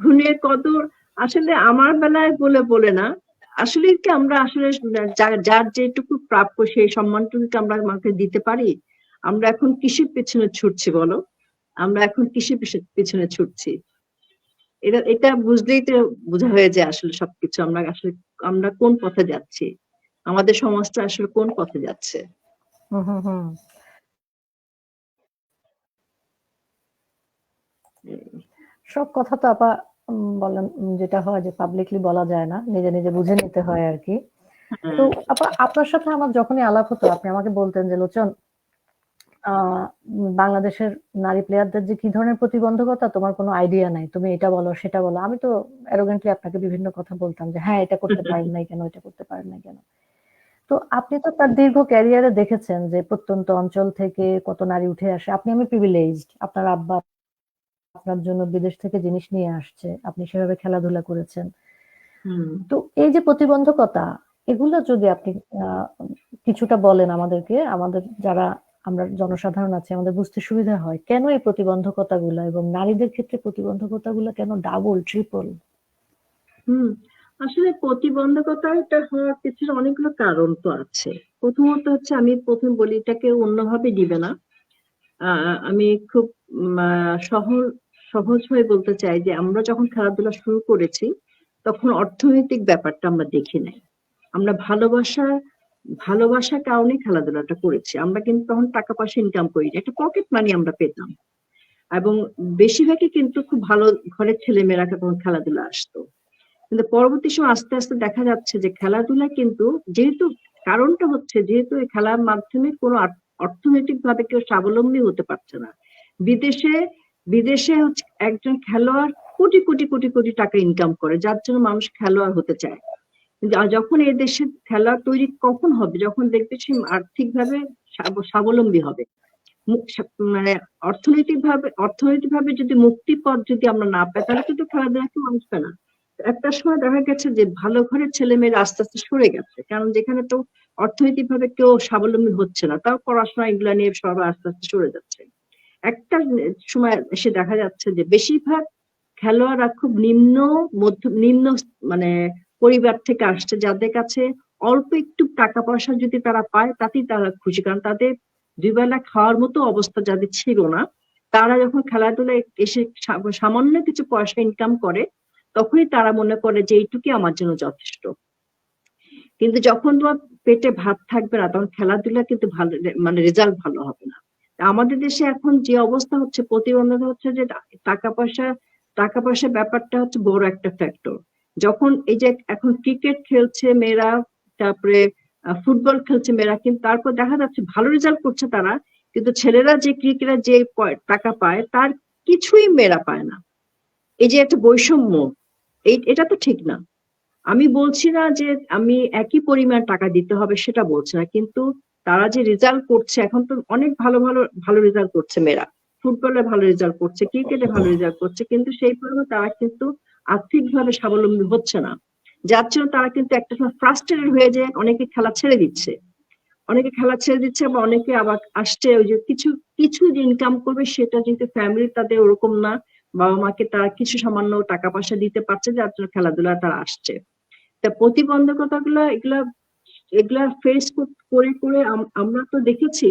গুণের কদর আসলে আমার বেলায় বলে না, আসলে কি আমরা আসলে যার যেটুকু প্রাপ্য সেই সম্মানটুকু কি আমরা আমাকে দিতে পারি? আমরা এখন কিসের পেছনে ছুটছি বলো? আমরা এখন কিসের পেছনে ছুটছি? এটা বুঝলেই তো বোঝা হয়ে যায় আসলে সবকিছু আমরা কোন পথে যাচ্ছি, আমাদের সমাজটা আসলে কোন পথে যাচ্ছে। হুম হুম হুম। সব কথা তো আপা বলেন, যেটা হয় যে পাবলিকলি বলা যায় না, নিজে নিজে বুঝে নিতে হয় আর কি। তো হ্যাঁ। আপা আপনার সাথে আমার যখনই আলাপ হতো আপনি আমাকে বলতেন যে লোচন, বাংলাদেশের নারী প্লেয়ারদের যে কি ধরনের প্রতিবন্ধকতা তোমার কোনো আইডিয়া নাই, তুমি এটা বলো সেটা বলো। আমি তো অ্যারোগেন্টলি আপনাকে বিভিন্ন কথা বলতাম যে হ্যাঁ এটা করতে পারেন নাই কেন, এটা করতে পারেন নাই কেন। তো আপনি তো তার দীর্ঘ ক্যারিয়ারে দেখেছেন যে প্রত্যন্ত অঞ্চল থেকে কত নারী উঠে আসে। আমি প্রিভিলেজড, আপনার আব্বা আপনার জন্য বিদেশ থেকে জিনিস নিয়ে আসছে, আপনি সেভাবে খেলাধুলা করেছেন। হুম। তো এই যে প্রতিবন্ধকতা, এগুলো যদি আপনি কিছুটা বলেন আমাদেরকে, আমাদের যারা আমরা জনসাধারণ আছি আমাদের বুঝতে সুবিধা হয় কেন এই প্রতিবন্ধকতাগুলো, এবং নারীদের ক্ষেত্রে প্রতিবন্ধকতাগুলো কেন ডাবল ট্রিপল? হুম। আসলে প্রতিবন্ধকতাটা হওয়ার পিছনে অনেকগুলো কারণ তো আছে। প্রথমত হচ্ছে, আমি প্রথম বলি, এটাকে অন্যভাবে নিবে না। আমি খুব সহজ হয়ে বলতে চাই যে আমরা যখন খেলাধুলা শুরু করেছি তখন অর্থনৈতিক ব্যাপারটা আমরা দেখি নাই। আমরা ভালোবাসার কারণে খেলাধুলাটা করেছি। আমরা কিন্তু তখন টাকা পয়সা ইনকাম করিনি, একটা পকেট মানি আমরা পেতাম। এবং বেশিরভাগই কিন্তু খুব ভালো ঘরের ছেলেমেয়েরা তখন খেলাধুলা আসতো। কিন্তু পরবর্তী সময় আস্তে আস্তে দেখা যাচ্ছে যে খেলাধুলা কিন্তু, যেহেতু কারণটা হচ্ছে যেহেতু এই খেলার মাধ্যমে কোনো অর্থনৈতিক ভাবে কেউ স্বাবলম্বী হতে পারছে না। বিদেশে বিদেশে হচ্ছে একজন খেলোয়াড় কোটি কোটি কোটি কোটি টাকা ইনকাম করে, যার জন্য মানুষ খেলোয়াড় হতে চায়। যখন এই দেশে খেলোয়াড় তৈরি কখন হবে, যখন দেখবে সে আর্থিকভাবে স্বাবলম্বী হবে। মানে অর্থনৈতিক ভাবে যদি মুক্তিপথ যদি আমরা না পাই, তাহলে কিন্তু খেলাধুলা কেউ আসবে না। একটা সময় দেখা গেছে যে ভালো ঘরের ছেলেমেয়েরা আস্তে আস্তে সরে গেছে, কারণ যেখানে তো অর্থনৈতিক ভাবে কেউ স্বাবলম্বী হচ্ছে না, তাও পড়াশোনা এগুলা নিয়ে সবাই আস্তে আস্তে সরে যাচ্ছে। একটা সময় এসে দেখা যাচ্ছে যে বেশিরভাগ খেলোয়াড়রা খুব নিম্ন মানে পরিবার থেকে আসছে, যাদের কাছে অল্প একটু টাকা পয়সা যদি তারা পায় তাতেই তারা খুশি, কারণ তাদের দুই বেলা খাওয়ার মতো অবস্থা যাদের ছিল না, তারা যখন খেলাধুলায় এসে সামান্য কিছু পয়সা ইনকাম করে, তখনই তারা মনে করে যে এইটুকুই আমার জন্য যথেষ্ট। কিন্তু যখন তোমার পেটে ভাত থাকবে না, তখন খেলাধুলা কিন্তু ভালো, মানে রেজাল্ট ভালো হবে না। আমাদের দেশে এখন যে অবস্থা হচ্ছে, প্রতিবন্ধক হচ্ছে যে টাকা পয়সা ব্যাপারটা হচ্ছে বড় একটা ফ্যাক্টর। যখন এই যে এখন ক্রিকেট খেলছে মেয়েরা, তারপরে ফুটবল খেলছে মেয়েরা, কিন্তু তারপর দেখা যাচ্ছে ভালো রেজাল্ট করছে তারা, কিন্তু ছেলেরা যে ক্রিকেটে যে টাকা পায় তার কিছুই মেয়েরা পায় না। এই যে একটা বৈষম্য, এটা তো ঠিক না। আমি বলছি না যে আমি একই পরিমাণ টাকা দিতে হবে, সেটা বলছি না, কিন্তু তারা যে রেজাল্ট করছে, এখন তো অনেক ভালো ভালো ভালো রেজাল্ট করছে মেয়েরা, ফুটবলে ভালো রেজাল্ট করছে, ক্রিকেটে ভালো রেজাল্ট করছে, কিন্তু সেই পরিমাণ তারা কিন্তু আর্থিকভাবে স্বাবলম্বী হচ্ছে না। যার জন্য তারা কিন্তু একটা সময় ফ্রাস্ট্রেটেড হয়ে যায়, অনেকে খেলা ছেড়ে দিচ্ছে বা অনেকে আবার আসছে, ওই যে কিছু কিছু যে ইনকাম করবে সেটা যেহেতু ফ্যামিলি তাদের ওরকম না, বাবা মাকে তারা কিছু সামান্য টাকা পয়সা দিতে পারছে, যার জন্য খেলাধুলা তারা আসছে। তা প্রতিবন্ধকতা এগুলা এগুলা ফেস করে করে আমরা তো দেখেছি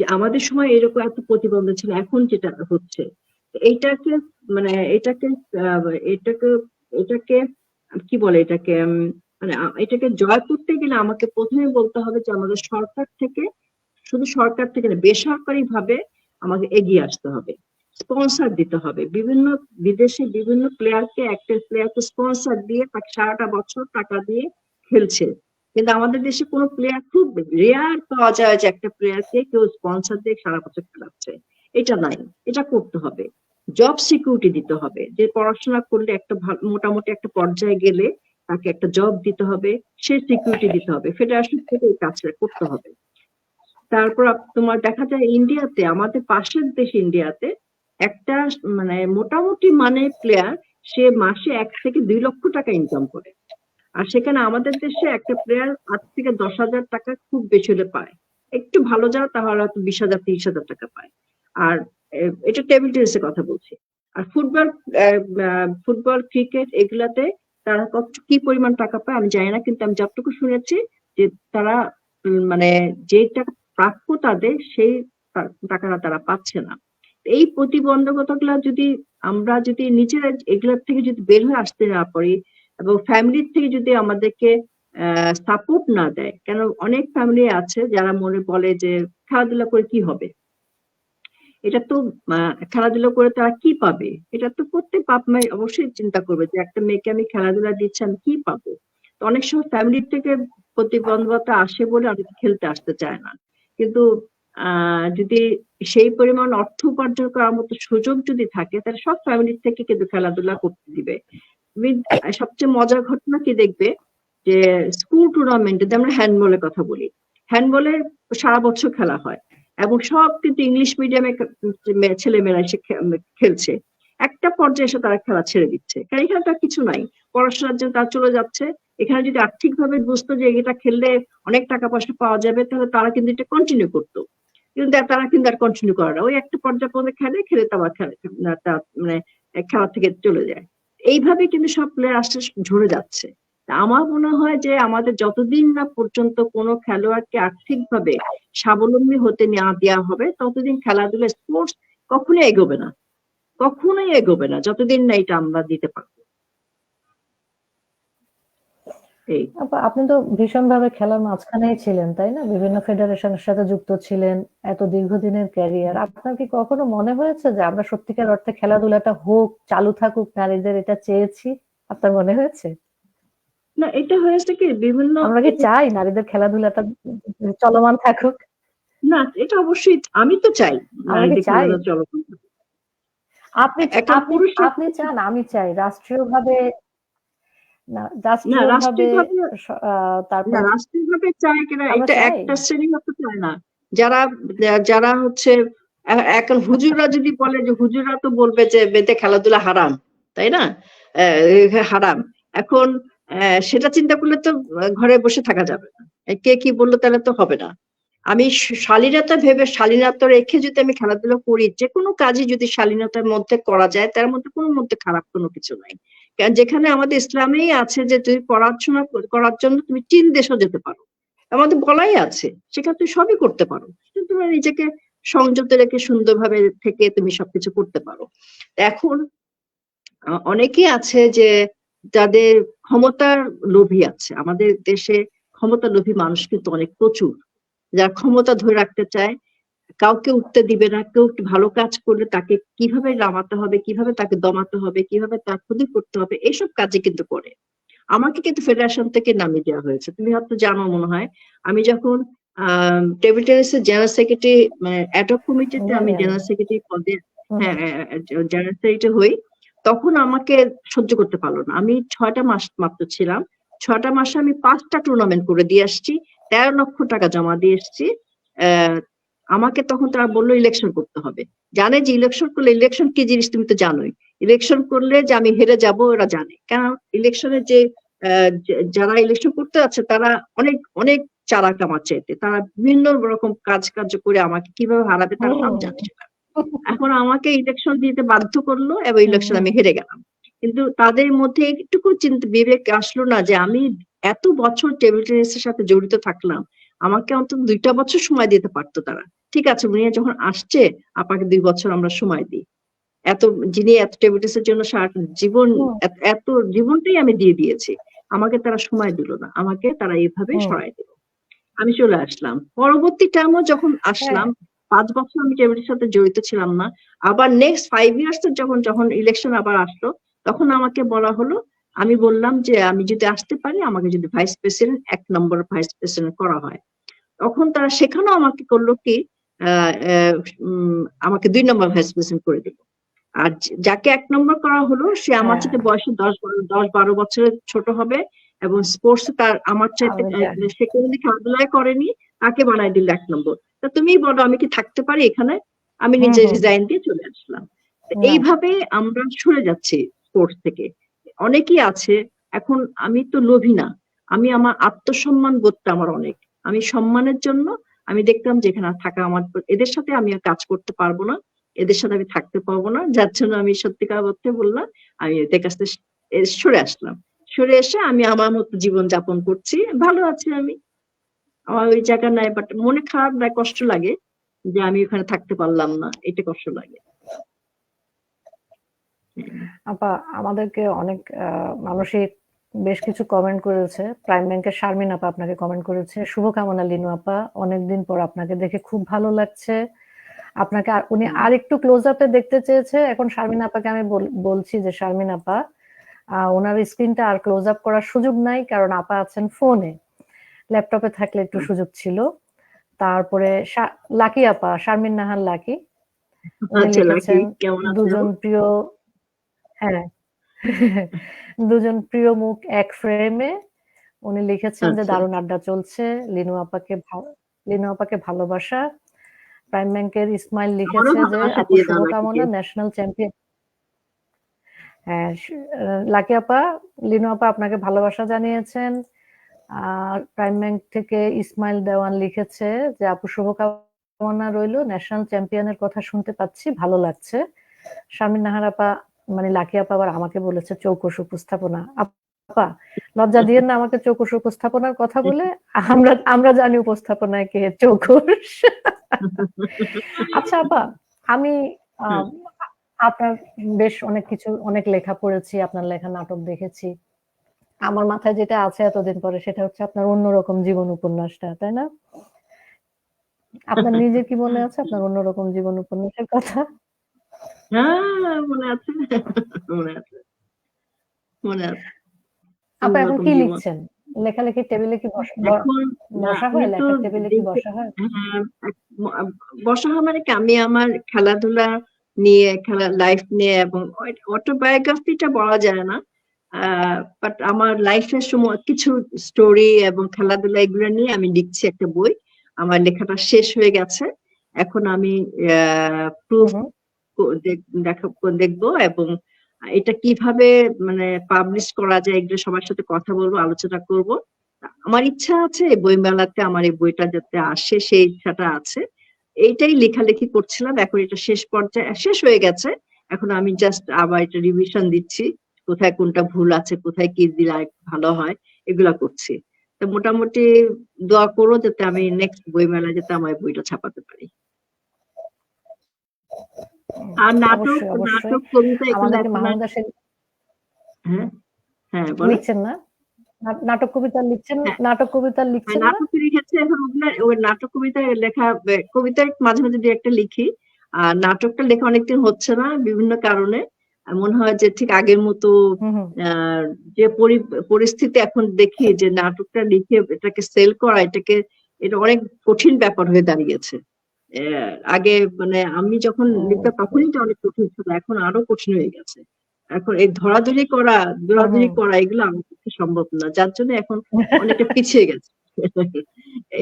যে আমাদের সময় এরকম এত প্রতিবন্ধক ছিল, এখন যেটা হচ্ছে এইটাকে, মানে আহ, এটাকে এটাকে কি বলে, এটাকে মানে এটাকে জয় করতে গেলে আমাকে প্রথমে বলতে হবে যে আমাদের শুধু সরকার থেকে না, বেসরকারি ভাবে আমাকে এগিয়ে আসতে হবে, স্পন্সর দিতে হবে। বিদেশে বিভিন্ন প্লেয়ারকে স্পন্সর দিয়ে তাকে সারাটা বছর টাকা দিয়ে খেলছে, কিন্তু আমাদের দেশে কোনো প্লেয়ার খুব রেয়ার পাওয়া যায় যে একটা প্লেয়ারকে কেউ স্পন্সর দিয়ে সারা বছর খেলাচ্ছে। এটা নাই, এটা করতে হবে। জব সিকিউরিটি দিতে হবে, যে পড়াশোনা করলে একটা মোটামুটি একটা পর্যায়ে গেলে তাকে একটা জব দিতে হবে, সে সিকিউরিটি দিতে হবে, ফেডারেশন থেকে এই কাজটা করতে হবে। তারপর তোমার দেখা যায় ইন্ডিয়াতে, আমাদের পাশের দেশ ইন্ডিয়াতে একটা মানে মোটামুটি মানে প্লেয়ার সে মাসে 1 থেকে 2 লক্ষ টাকা ইনকাম করে। আর সেখানে আমাদের দেশে একটা প্লেয়ার 8 থেকে 10,000 টাকা খুব বেশি হলে পায়, একটু ভালো যাও তাহলে হয়তো 20,000 30,000 টাকা পায়। আর এটা টেবিল টেনিসের কথা বলছি। আর ফুটবল ক্রিকেট এগুলাতে তারা কি পরিমাণ টাকা পায় আমি জানি না, কিন্তু আমি যতটুকু শুনেছি যে তারা মানে যে টাকা প্রাপ্য তাদের সেই টাকাটা তারা পাচ্ছে না। এই প্রতিবন্ধকতাগুলো যদি আমরা যদি নিজেরা এগুলোর থেকে যদি বের হয়ে আসতে না পারি, এবং ফ্যামিলির থেকে যদি আমাদেরকে সাপোর্ট না দেয়, কেন অনেক ফ্যামিলি আছে যারা মনে বলে যে খেলাধুলা করে কি হবে, এটা তো খেলাধুলা করে তারা কি পাবে, এটা তো প্রত্যেক বাপ মাই অবশ্যই চিন্তা করবে যে একটা মেয়েকে আমি খেলাধুলা দিচ্ছি আমি কি পাবো। তো অনেক সময় ফ্যামিলির থেকে প্রতিবন্ধকতা আসে বলে অনেকে খেলতে আসতে চায় না। কিন্তু যদি সেই পরিমাণ অর্থ উপার্জন করার মতো সুযোগ যদি থাকে তাহলে সব ফ্যামিলির থেকে কিন্তু খেলাধুলা করতে দিবে। সবচেয়ে মজার ঘটনা কি দেখবে যে স্কুল টুর্নামেন্টে, আমরা হ্যান্ডবলের কথা বলি, হ্যান্ডবলে সারা বছর খেলা হয় এবং সব কিন্তু ইংলিশ মিডিয়ামে ছেলেমেয়েরা এসে খেলছে। একটা পর্যায়ে এসে তারা খেলা ছেড়ে দিচ্ছে, কারণ এখানে তার কিছু নাই, পড়াশোনার জন্য তারা চলে যাচ্ছে। এখানে যদি আর্থিকভাবে বুঝতো যে এটা খেললে অনেক টাকা পয়সা পাওয়া যাবে তাহলে তারা কিন্তু এটা কন্টিনিউ করতো, কিন্তু তারা কিন্তু আর কন্টিনিউ করে না। ওই একটা পর্যায়ে পর্যন্ত খেলে তো আবার মানে খেলা থেকে চলে যায়। এইভাবে কিন্তু সব প্লেয়ার আস্তে আস্তে ঝরে যাচ্ছে। আমার মনে হয় যে আমাদের যতদিন না পর্যন্ত কোনো খেলোয়াড়কে আর্থিকভাবে স্বাবলম্বী হতে না দেওয়া হবে ততদিন খেলাধুলা স্পোর্টস কখনোই এগোবে না, কখনোই এগোবে না যতদিন না এটা আমরা দিতে পারবো। আপনি তো ভীষণভাবে খেলার মাঝখানেই ছিলেন, তাই না? বিভিন্ন ফেডারেশনের সাথে যুক্ত ছিলেন, এত দীর্ঘদিনের ক্যারিয়ার। আপনার কি কখনো মনে হয়েছে যে আমরা সত্যিকার অর্থে খেলাধুলাটা হোক, চালু থাকুক, নারীদের এটা চেয়েছি? আপনার মনে হয়েছে? না, এটা হয়েছে কি বিভিন্ন, আমরা কি চাই নারীদের খেলাধুলাটা চলমান থাকুক? না এটা অবশ্যই আমি তো চাই আমরা কি নারীদের চাই? খেলাধুলা চলমান থাকুক। আপনি চান, আমি চাই রাষ্ট্রীয়ভাবে, না রাষ্ট্রীয়ভাবে, তারপর রাষ্ট্রীয়ভাবে চায় কিনা আমরা এটা চাই। একটা শ্রেণী হতে চায় না, যারা যারা হচ্ছে এখন হুজুররা যদি বলে যে হুজুররা তো বলবে যে বেদে খেলাধুলা হারাম, তাই না? হারাম। এখন সেটা চিন্তা করলে তো ঘরে বসে থাকা যাবে না, কে কি বললো তাহলে তো হবে না। আমি শালীনতা ভেবে, শালীনতা রেখে যদি আমি খেলাধুলা করি, যে কোনো কাজই যদি শালীনতার মধ্যে করা যায় তার মধ্যে কোনো মধ্যে খারাপ কোনো কিছু নাই। কারণ যেখানে আমাদের ইসলামেই আছে যে তুমি পড়াশোনা করার জন্য তুমি 3 দেশও যেতে পারো, আমাদের বলাই আছে, সেখানে তুমি সবই করতে পারো, কিন্তু তুমি নিজেকে সংযত রেখে সুন্দরভাবে থেকে তুমি সবকিছু করতে পারো। এখন অনেকেই আছে যে যাদের ক্ষমতার লোভী আছে, আমাদের দেশে ক্ষমতা লোভী মানুষ কিন্তু অনেক প্রচুর, যারা ক্ষমতা ধরে রাখতে চায়, কাউকে উঠতে দিবে না, কেউ ভালো কাজ করলে তাকে কিভাবে নামাতে হবে, কিভাবে তাকে দমাতে হবে, কিভাবে তার ক্ষতি করতে হবে, এইসব কাজে কিন্তু করে। আমাকে কিন্তু ফেডারেশন থেকে নামিয়ে দেওয়া হয়েছে, তুমি হয়তো জানো মনে হয়। আমি যখন টেবিল টেনিসের জেনারেল সেক্রেটারি, মানে অ্যাডহক কমিটিতে আমি জেনারেল সেক্রেটারি পদে, হ্যাঁ জেনারেল সেক্রেটারি হই, তখন আমাকে সহ্য করতে পারলো না। আমি 6টা মাস মাত্র ছিলাম, 6টা মাসে আমি 5টা টুর্নামেন্ট করে দিয়ে আসছি, 13 লক্ষ টাকা জমা দিয়ে এসছি। আমাকে তখন তারা বললো ইলেকশন করতে হবে, জানে যে ইলেকশন করলে, ইলেকশন কি জিনিস তুমি তো জানোই, ইলেকশন করলে যে আমি হেরে যাব ওরা জানে, কারণ ইলেকশনের যে যারা ইলেকশন করতে যাচ্ছে তারা অনেক অনেক চারা কামাচ্ছে, এতে তারা বিভিন্ন রকম কাজ করে আমাকে কিভাবে হারাবে তারা সব জানে সেটা। এখন আমাকে ইলেকশন দিতে বাধ্য করলো এবং ইলেকশন আমি হেরে গেলাম। কিন্তু তাদের মধ্যে একটুকু চিন্তা বিবেক আসলো না যে আমি এত বছর টেবিল টেনিসের সাথে জড়িত থাকলাম, আমাকে অন্তত 2টা বছর সময় দিতে পারতো তারা। ঠিক আছে, মুনিয়া যখন আসছে আপনাকে 2 বছর আমরা সময় দিই, যিনি এত টেবিল টেনিসের জন্য সারা জীবন, এত জীবনটাই আমি দিয়ে দিয়েছি, আমাকে তারা সময় দিল না, আমাকে তারা এইভাবে সরাই দিল, আমি চলে আসলাম। পরবর্তী টাইমও যখন আসলাম, 5 বছর আমি টেবিলের সাথে জড়িত ছিলাম না, আবার নেক্সট 5 ইয়ার্স যখন ইলেকশন আবার আসলো, তখন আমাকে বলা হলো আমি বললাম যে আমি যদি আসতে পারি আমাকে যদি ভাইস প্রেসিডেন্ট ১ নম্বর ভাইস প্রেসিডেন্ট করা হয়। তখন তারা সেখানেও আমাকে করলো কি আ অ্যা আমাকে ২ নম্বর ভাইস প্রেসিডেন্ট করে দিল। আর যাকে ১ নম্বর করা হলো সে আমার হ্যাঁ, চাইতে বয়সে ১০-১২ বছরের ছোট হবে এবং স্পোর্টস এ তার আমার চাইতে আমি জানি। সে কোনদিন খেলাধুলাই করেনি, তাকে বানায় দিল ১ নম্বর। তা তুমিই বলো আমি কি থাকতে পারি এখানে? আমি হুম, নিজে হুম। রিজাইন দিয়ে চলে আসলাম। তো না, এইভাবে আমরা সরে যাচ্ছি স্পোর্টস থেকে। অনেকেই আছে এখন আমি তো লোভী না। আমি আমার আত্মসম্মান বোধটা আমার অনেক। আমি সম্মানের জন্য আমি দেখলাম যে এখানে আর থাকা আমার এদের সাথে আমি আর কাজ করতে পারব না। এদের সাথে আমি থাকতে পারবো না। যার জন্য আমি সত্যিকার অর্থে বললাম, আমি এদের কাছ থেকে সরে আসলাম। সরে এসে আমি আমার মতো জীবন যাপন করছি। ভালো আছি আমি। আমার ওই জায়গা নাই বাট মনে খারাপ লাগে, কষ্ট লাগে যে আমি ওখানে থাকতে পারলাম না। এটা কষ্ট লাগে। হুম। আপা আমাদেরকে অনেক মানুষই বেশ কিছু কমেন্ট করেছে। প্রাইম ব্যাংকের শারমিন আপা আপনাকে কমেন্ট করেছে। শুভকামনা লিনু আপা। অনেকদিন পর আপনাকে দেখে খুব ভালো লাগছে। আপনাকে উনি হুম। আরেকটু ক্লোজ আপ এ দেখতে চেয়েছে। এখন শারমিন আপাকে আমি বলছি যে শারমিন আপা উনার স্ক্রিনটা আর ক্লোজ আপ করার সুযোগ নাই কারণ আপা আছেন ফোনে। ল্যাপটপে থাকলে একটু সুযোগ ছিল। তারপরে লাকি আপা, শারমিন নাহার লাকি। উনি আচ্ছা লাকি লিখেছেন কেমন আছেন দুজন আপু? প্রিয় হ্যাঁ, দুজন প্রিয় মুখ এক ফ্রেমে। উনি লিখেছেন যে আচ্ছা। দারুণ আড্ডা চলছে। লিনু আপাকে ভালোবাসা। প্রাইম ব্যাংকের ইসমাইল আমারও লিখেছে যে ভালোবাসা আপু দিয়ে দাও লাকিকে। শুভকামনা ন্যাশনাল চ্যাম্পিয়ন। হ্যাঁ, লাকি আপা, লিনু আপা আপনাকে ভালোবাসা জানিয়েছেন। আর প্রাইম ব্যাংক থেকে ইসমাইল দেওয়ান লিখেছে যে আপু শুভকামনা রইলো। ন্যাশনাল চ্যাম্পিয়নের কথা শুনতে পাচ্ছি, ভালো লাগছে। শারমিন নাহার আপা মানে লাকি আপা আবার আমাকে বলেছে চৌকস উপস্থাপনা। আপা লজ্জা দিয়েন না আমাকে চৌকস উপস্থাপনার কথা বলে। আমরা আমরা জানি উপস্থাপনায় কে চৌকস। আচ্ছা আপা, আমি হুম। আম আপনার বেশ অনেক কিছু অনেক লেখা পড়েছি, আপনার লেখা নাটক দেখেছি। আমার মাথায় যেটা আছে এতদিন পরে সেটা হচ্ছে আপনার অন্যরকম জীবন উপন্যাসটা, তাই না? আপনার নিজের কি মনে আছে আপনার অন্যরকম জীবন উপন্যাসের কথা? হ্যাঁ, মনে আছে। মনে আছে। মনে আছে। আপা এখন অন্যরকম কি জীবন। লিখছেন? লেখালেখির টেবিলে কি এখন বসা আমি হয়? তো লেখার টেবিলে কি দেখে বসা হয়? হ্যাঁ, বসা হয় মানে কি আমি আমার খেলাধুলা নিয়ে লাইফ নিয়ে এবং অটোবায়োগ্রাফিটা বলা যায় না। আ বাট আমার লাইফের সময় কিছু স্টোরি এবং খেলাধুলা এগুলো নিয়ে আমি লিখছি একটা বই। আমার লেখাটা শেষ হয়ে গেছে। এখন আমি হু, প্রুফ হু। দেখা দেখবো এবং এটা কিভাবে মানে পাবলিশ করা যায় এগুলো সবার সাথে কথা বলবো, আলোচনা করব। আমার ইচ্ছা আছে এই বইমেলাতে আমার এই বইটা যাতে আসে সেই ইচ্ছাটা আছে। এইটাই লেখালেখি করছিলাম। এখন এটা শেষ পর্যায়ে শেষ হয়ে গেছে। এখন আমি জাস্ট আবার এটা রিভিশন দিচ্ছি। কোথায় কোনটা ভুল আছে, কোথায় কি দিলে আরেকটু ভালো হয়, এগুলা করছি। তো মোটামুটি দোয়া করো যাতে আমি নেক্সট বইমেলায় যাতে আমার এই বইটা ছাপাতে পারি। আর নাটক, অবশ্যই, অবশ্যই। নাটক, কবিতা এগুলো আমাদেরকে এখন আর মাহমুদা সেন হ্যাঁ, হ্যাঁ বলেন। লিখছেন না? নাটক কবিতা লিখছেন, হ্যাঁ, নাটক কবিতা হ্যাঁ লিখছেন না? নাটক লিখেছি এখন ওই নাটক কবিতা লেখা কবিতা মাঝে, মাঝে ২-১ টা লিখি। আর নাটকটা লেখা অনেকদিন হচ্ছে না বিভিন্ন কারণে। মনে হয় যে ঠিক আগের মতো হু, হু। আ যে পরিস্থিতি এখন দেখি যে নাটকটা লিখে এটাকে সেল করা এটা অনেক কঠিন ব্যাপার হয়ে দাঁড়িয়েছে। আগে মানে আমি যখন লিখতাম হুম, তখনই এটা অনেক কঠিন ছিল। এখন আরো কঠিন হয়ে গেছে। এখন এই হুম, দৌড়াদৌড়ি হুম। করা এগুলো আমার পক্ষে সম্ভব না। যার জন্য এখন অনেকটা পিছিয়ে গেছে।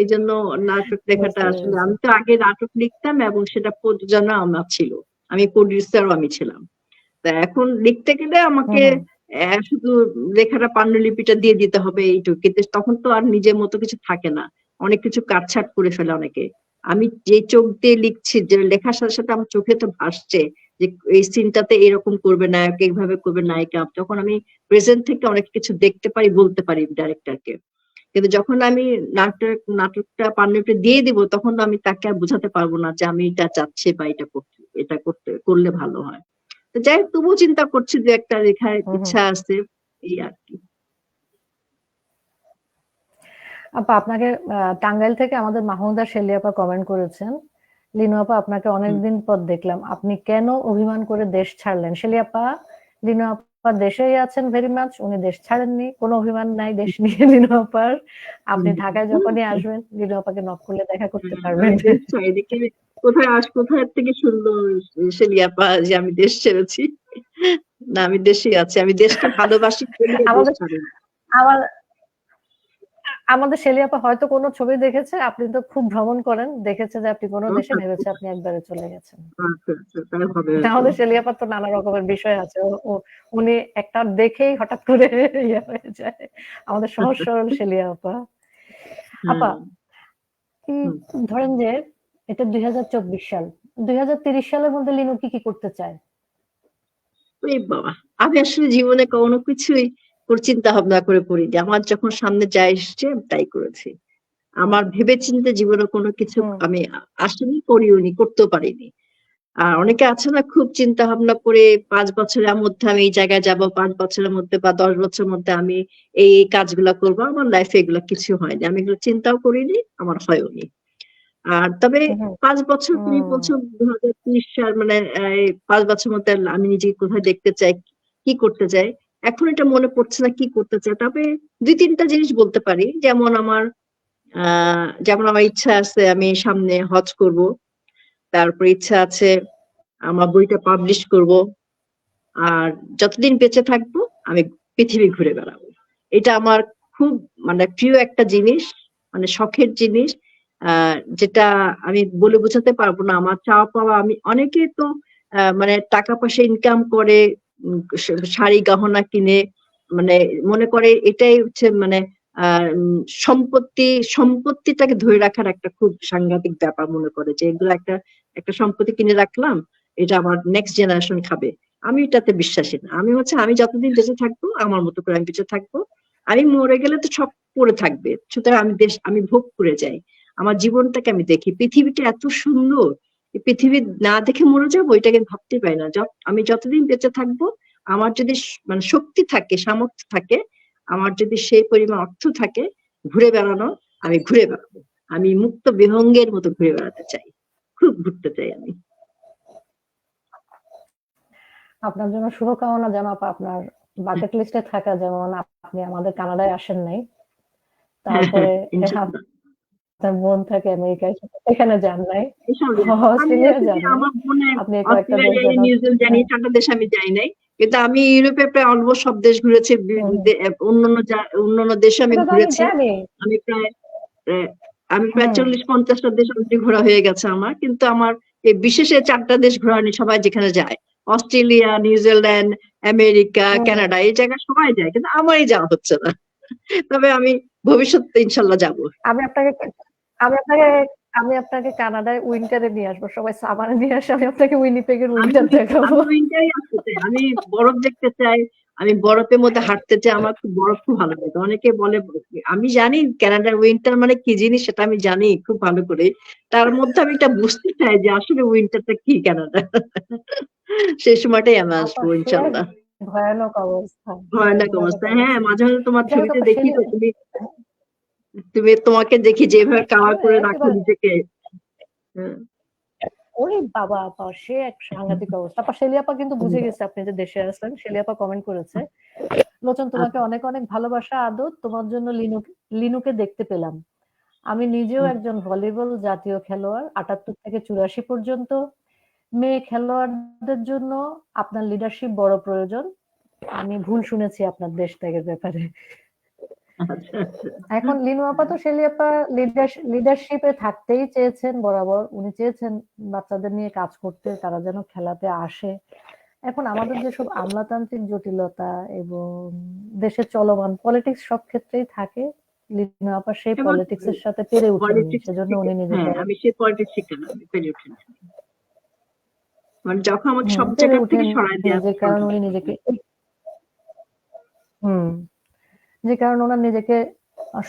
এইজন্য নাটক লেখাটা বুঝতে আসলে পেরেছি। আমি তো আগে নাটক লিখতাম এবং সেটা প্রযোজনা আমার ছিল। আমি প্রোডিউসারও আমি ছিলাম। তা এখন লিখতে গেলে হু, আমাকে হু। শুধু লেখাটা পান্ডুলিপিটা দিয়ে দিতে হবে এইটুকু। কিন্তু তখন তো আর নিজের মতো কিছু থাকে না। অনেক কিছু কাটছাঁট করে ফেলে অনেকে। আমি যে চোখ দিয়ে লিখছি যে লেখার সাথে, সাথে আমার চোখে তো ভাসছে যে এই সিনটাতে এরকম করবে নায়ক, এইভাবে করবে নায়িকা। তখন আমি প্রেজেন্ট থেকে অনেক কিছু দেখতে পারি, বলতে পারি ডাইরেক্টরকে। কিন্তু যখন আমি নাটকটা পান্ডুলিপিটা দিয়ে দিব তখন তো আমি তাকে আর বোঝাতে পারব না যে আমি এটা চাচ্ছি বা এটা করলে ভালো হয়। তো যাই হোক তবুও চিন্তা করছি যে একটা লেখার হু, হু। ইচ্ছা আছে এই আরকি। আপা আপনাকে টাঙ্গাইল থেকে আমাদের মাহমুদা শেলী আপা কমেন্ট করেছেন। লিনু আপা আপনাকে হুম। অনেকদিন পর দেখলাম। আপনি কেন অভিমান করে দেশ ছাড়লেন? শেলী আপা, লিনু আপা আপা দেশেই আছেন ভেরি মাচ, উনি দেশ ছাড়েননি, কোনো অভিমান নাই দেশ নিয়ে লিনু আপার। আপনি ঢাকায় যখনই আসবেন লিনু আপাকে নক করলে দেখা করতে পারবেন। আমি দেশ ছাড়িনি, কোথায় থেকে শুনলো শেলি আপা যে আমি দেশ ছেড়েছি? না, আমি দেশেই আছি, আমি দেশকে ভালোবাসি বলে দেশ আমাদের ছাড়িনি। আমার আমাদের শেলি আপা হয়তো কোনো ছবি দেখেছে, আপনি তো খুব ভ্রমণ করেন, দেখেছে যে আপনি কোনো দেশে, ভেবেছে আপনি একবারে চলে গেছেন। আচ্ছা আচ্ছা, তাই হবে হয়তো। আমাদের শেলি আপার তো নানা রকমের বিষয় আছে, উনি একটা দেখেই হঠাৎ করে ইয়ে হয়ে যায়। আমাদের সহজ সরল শেলি আপা। আপা হুম। ধরেন যে এটা 2024 সাল, 2030 সালের মধ্যে লিনু কি কি করতে চায়? ওরে বাবা, আমি আসলে জীবনে কোনো কিছুই চিন্তা ভাবনা করে করিনি। আমার যখন সামনে যা এসছে আমি তাই করেছি। আমার ভেবেচিন্তে জীবনে কোনো কিছু হুম, আমি আসেনি, করিওনি, করতেও পারিনি। আর অনেকে আছে না খুব চিন্তা ভাবনা করে 5 বছরের মধ্যে আমি এই জায়গায় যাব, 5 বছরের মধ্যে বা 10 বছরের মধ্যে আমি এই কাজগুলা করব। আমার লাইফে এগুলো কিছু হয়নি। আমি এগুলো চিন্তাও করিনি, আমার হয়ওনি। আর তবে হুম, 5 বছর তুমি হুম, বলছো 2030 সাল মানে এই 5 বছরের মধ্যে আমি নিজেকে কোথায় দেখতে চাই, কি করতে চাই। এখন এটা মনে পড়ছে না কি করতে চাই। তবে 2-3 টা জিনিস বলতে পারি। যেমন আমার ইচ্ছা আছে আমি সামনে হজ করব। তারপর ইচ্ছা আছে আমার বইটা পাবলিশ করব। আর যতদিন বেঁচে থাকবো আমি পৃথিবী ঘুরে বেড়াবো। এটা আমার খুব মানে প্রিয় একটা জিনিস, মানে শখের জিনিস। যেটা আমি বলে বোঝাতে পারবো না। আমার চাওয়া পাওয়া, আমি অনেকে তো মানে টাকা পয়সা ইনকাম করে, শাড়ি গহনা কিনে, মানে মনে করে এটাই হচ্ছে মানে সম্পত্তিটাকে ধরে রাখার একটা খুব সাংঘাতিক ব্যাপার মনে করে যে এগুলো একটা একটা সম্পত্তি কিনে রাখলাম, এটা আমার নেক্সট জেনারেশন খাবে। আমি এটাতে বিশ্বাসী না। আমি যতদিন বেঁচে থাকবো আমার মতো করে আমি বেঁচে থাকবো। আমি মরে গেলে তো সব পড়ে থাকবে, সুতরাং আমি ভোগ করে যাই। আমার জীবনটাকে আমি দেখি, পৃথিবীটা এত সুন্দর, এই পৃথিবী না দেখে মরে যাবো এটাকে ভাবতে পারি না। আমি যতদিন বেঁচে থাকবো, আমার যদি মানে শক্তি থাকে, সামর্থ্য থাকে, আমার যদি সেই পরিমাণ অর্থ থাকে ঘুরে বেড়ানো, আমি ঘুরে বেড়াবো। আমি মুক্ত বিহঙ্গের মতো ঘুরে বেড়াতে চাই, খুব ঘুরতে চাই আমি। আপনার জন্য শুভকামনা, যেন আপা আপনার বাকেট লিস্টে থাকা, যেমন আপনি আমাদের কানাডায় আসেন নাই, হ্যাঁ হ্যাঁ, তারপরে ইনশাল্লাহ। আপনার বোন থাকে আমেরিকায়, এখানে যান নাই, আমি অস্ট্রেলিয়া হচ্ছে যান যে নাই, আমার বোনের আপনি কয়েকটা অস্ট্রেলিয়া দেশ যাই, যেন। নিউজিল্যান্ড জানি, হ্যাঁ, 4টা দেশ আমি যাই নাই। কিন্তু আমি ইউরোপে প্রায় অলমোস্ট সব দেশ ঘুরেছি। হুম, অন্যান্য দেশে আমি এটা তো আমি ঘুরেছি। জানি। আমি প্রায় আহ, আমি প্রায় হুম, 40-50টা দেশ অলরেডি ঘোরা হয়ে গেছে আমার। কিন্তু আমার এই বিশেষে 4টা দেশ ঘোরা হয়নি। সবাই যেখানে যায়, অস্ট্রেলিয়া, নিউজিল্যান্ড, আমেরিকা, হুম। কানাডা, এই জায়গায় সবাই যায়, কিন্তু আমারই যাওয়া হচ্ছে না। তবে আমি ভবিষ্যতে ইনশাল্লাহ যাবো। আমি আপনাকে আমি আপনাকে আমি আপনাকে কানাডায় উইন্টারে নিয়ে আসবো, সবাই সামারে নিয়ে আসে, আমি আপনাকে উইনিপেগের উইন্টার দেখাবো। আমি উইন্টারই আসতে চাই, আমি বরফ দেখতে চাই, আমি বরফের মধ্যে হাঁটতে চাই। আমার খুব বরফ খুব ভালো লাগে। অনেকে বলে, আমি জানি কানাডার উইন্টার মানে কি জিনিস, সেটা আমি জানি খুব ভালো করে। তার মধ্যে আমি এটা বুঝতে চাই যে আসলে উইন্টারটা কি কানাডা। সেই সময়টাই আমি আপা আসবো সে এক ইনশাল্লাহ। ভয়ানক অবস্থা, সে এক ভয়ানক ভয়ানক অবস্থা, হ্যাঁ। অবস্থা। মাঝে মাঝে তোমার যাই হোক ছবিতে আপা দেখি শেলি, তো, তুমি তোমাকে দেখি যেভাবে কাভার করে রাখো একেবারে নিজেকে। হ্যাঁ, ওরে বাবা আপা, সে এক সাংঘাতিক অবস্থা। আপা শেলি আপা কিন্তু বুঝে গেছে আপনি যে দেশে আছেন। শেলি আপা কমেন্ট করেছে, লোচন তোমাকে আচ্ছা, অনেক অনেক ভালোবাসা, আদর, তোমার জন্য লিনুকে দেখতে পেলাম। আমি নিজেও হুম, একজন ভলিবল জাতীয় খেলোয়াড়, ৭৮ থেকে ৮৪ পর্যন্ত। মেয়ে খেলোয়াড়দের জন্য আপনার লিডারশিপ বড় প্রয়োজন। আমি ভুল শুনেছি আপনার দেশ ত্যাগের ব্যাপারে। আচ্ছা আচ্ছা। এখন লিনু আপা তো শেলি আপা লিডারশিপে থাকতেই চেয়েছেন বরাবর। উনি চেয়েছেন বাচ্চাদের নিয়ে কাজ করতে, তারা যেন খেলাতে আসে। এখন আমাদের যেসব আমলাতান্ত্রিক জটিলতা এবং দেশের চলমান পলিটিক্স সব ক্ষেত্রেই থাকে, লিনু আপা সেই এবং পলিটিক্স এর সাথে পেরে ওঠেননি, পলিটিক্স সেজন্য থেকে, উনি হ্যাঁ, নিজেকে আমি সেই পলিটিক্স শিখে না, আমি পেরে উঠি না। মানে যখন আমাকে সব পেরে জায়গা থেকে উঠেন, সরায় দেওয়া যে কারণে দরকার। উনি নিজেকে হুম যে কারণে ওনার নিজেকে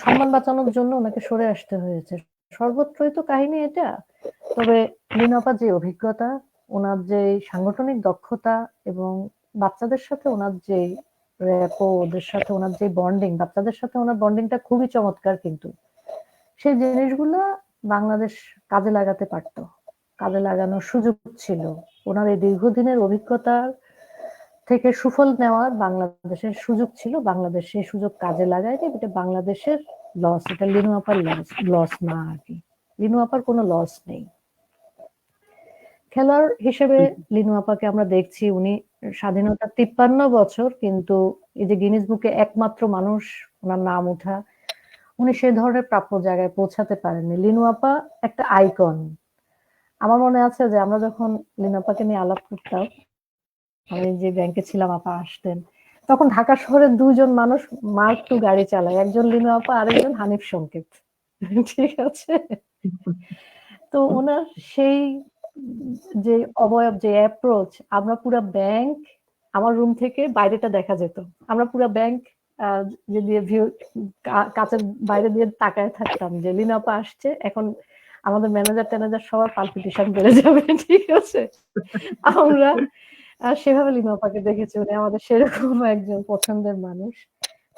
সম্মান বাঁচানোর জন্য ওনাকে সরে আসতে হয়েছে। সর্বত্রই তো কাহিনী এটা। তবে লিনু আপার যে অভিজ্ঞতা, ওনার যে সাংগঠনিক দক্ষতা এবং বাচ্চাদের সাথে ওনার যে র্যাপো, ওদের সাথে ওনার যে বন্ডিং, বাচ্চাদের সাথে ওনার বন্ডিংটা খুবই চমৎকার। কিন্তু সেই জিনিসগুলো বাংলাদেশ কাজে লাগাতে পারত, কাজে লাগানোর সুযোগ ছিল। ওনার এই দীর্ঘদিনের অভিজ্ঞতার থেকে সুফল নেওয়ার বাংলাদেশের সুযোগ ছিল, বাংলাদেশ সেই সুযোগ কাজে লাগায়নি, এটা বাংলাদেশের লস, এটা লিনু আপার লস না আর কি, লিনু আপার কোনো লস নেই। খেলোয়াড় হিসেবে লিনু আপাকে আমরা দেখছি, উনি স্বাধীনতা 53 বছর, কিন্তু এই যে গিনিস বুকে একমাত্র মানুষ ওনার নাম ওঠা, উনি সে ধরনের প্রাপ্য জায়গায় পৌঁছাতে পারেননি। লিনু আপা একটা আইকন। আমার মনে আছে যে আমরা যখন লিনু আপাকে নিয়ে আলাপ করতাম, আমি যে ব্যাংকে ছিলাম, আপা আসতেন, তখন ঢাকা শহরে দুজন মানুষ মার্ক টু গাড়ি চালায়, একজন লিনু আপা, আরেকজন হানিফ সংকেত। ঠিক আছে, তো ওনার সেই যে অবয়ব, যে অ্যাপ্রোচ, আমরা পুরো ব্যাংক, আমার রুম থেকে বাইরেটা দেখা যেত, আমরা পুরো ব্যাংক যে দিয়ে ভিউ, কাঁচের বাইরে দিয়ে তাকায় থাকতাম যে লিনু আপা আসছে, এখন আমাদের ম্যানেজার ট্যানেজার সবার পালপিটেশন বেড়ে যাবে। ঠিক আছে, আমরা সেভাবে লিনু আপাকে দেখেছি, উনি আমাদের সেরকম একজন পছন্দের মানুষ।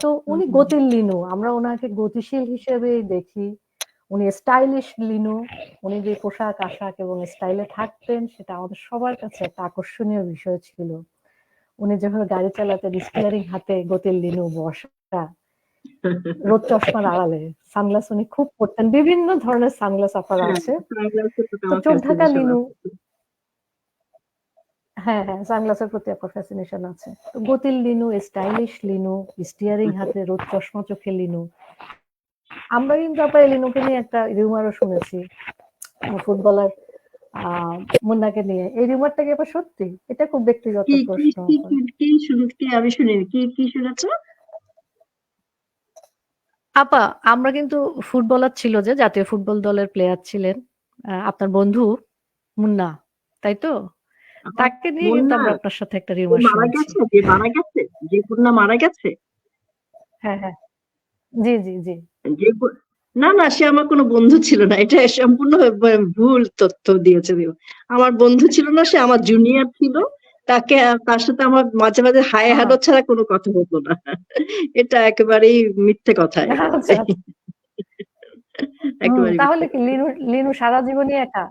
তো উনি গতির লিনু, আমরা ওনাকে গতিশীল হিসেবেই দেখি। উনি স্টাইলিশ লিনু, উনি যে পোশাক আশাক এবং স্টাইলে থাকতেন সেটা আমাদের সবার কাছে একটা আকর্ষণীয় বিষয় ছিল। উনি যেভাবে গাড়ি চালাতেন, স্টিয়ারিং হাতে, গতির লিনু, বসা, রোদ চশমার আড়ালে, সানগ্লাস উনি খুব পরতেন, বিভিন্ন ধরনের সানগ্লাস আপার আছে, তো চোখ ঢাকা লিনু। হ্যাঁ হ্যাঁ, সানগ্লাসের প্রতি আপনার ফ্যাসিনেশন আছে। তো গতির লিনু, স্টাইলিশ লিনু, স্টিয়ারিং হাতে, রোদ চশমা চোখে লিনু। আমরা কিন্তু আপনার লিনুকে নিয়ে একটা রিউমারও শুনেছি, ফুটবলার মুন্নাকে নিয়ে। এই রিউমারটা কি আবার সত্যি? এটা খুব ব্যক্তিগত প্রশ্ন। আমি শুনিনি, কি শুনেছো আপা? আমরা কিন্তু ফুটবলার ছিল, যে জাতীয় ফুটবল দলের প্লেয়ার ছিলেন আপনার বন্ধু মুন্না, তাই তো? তাকে নিয়ে কিন্তু আমরা আপনার সাথে একটা রিউমার শুনেছি। মারা গেছে, যে কন্যা মারা গেছে। হ্যাঁ হ্যাঁ, জি জি জি। না না, সে আমার কোনো বন্ধু ছিল না, এটা সম্পূর্ণ ভুল তথ্য দিয়েছে। আমার বন্ধু ছিল না, সে আমার জুনিয়র ছিল। তার সাথে আমার মাঝে মাঝে হাই হ্যালো ছাড়া কোনো কথা হতো না। এটা একেবারেই মিথ্যে কথা। তাহলে কি লিনু সারা জীবনই একা?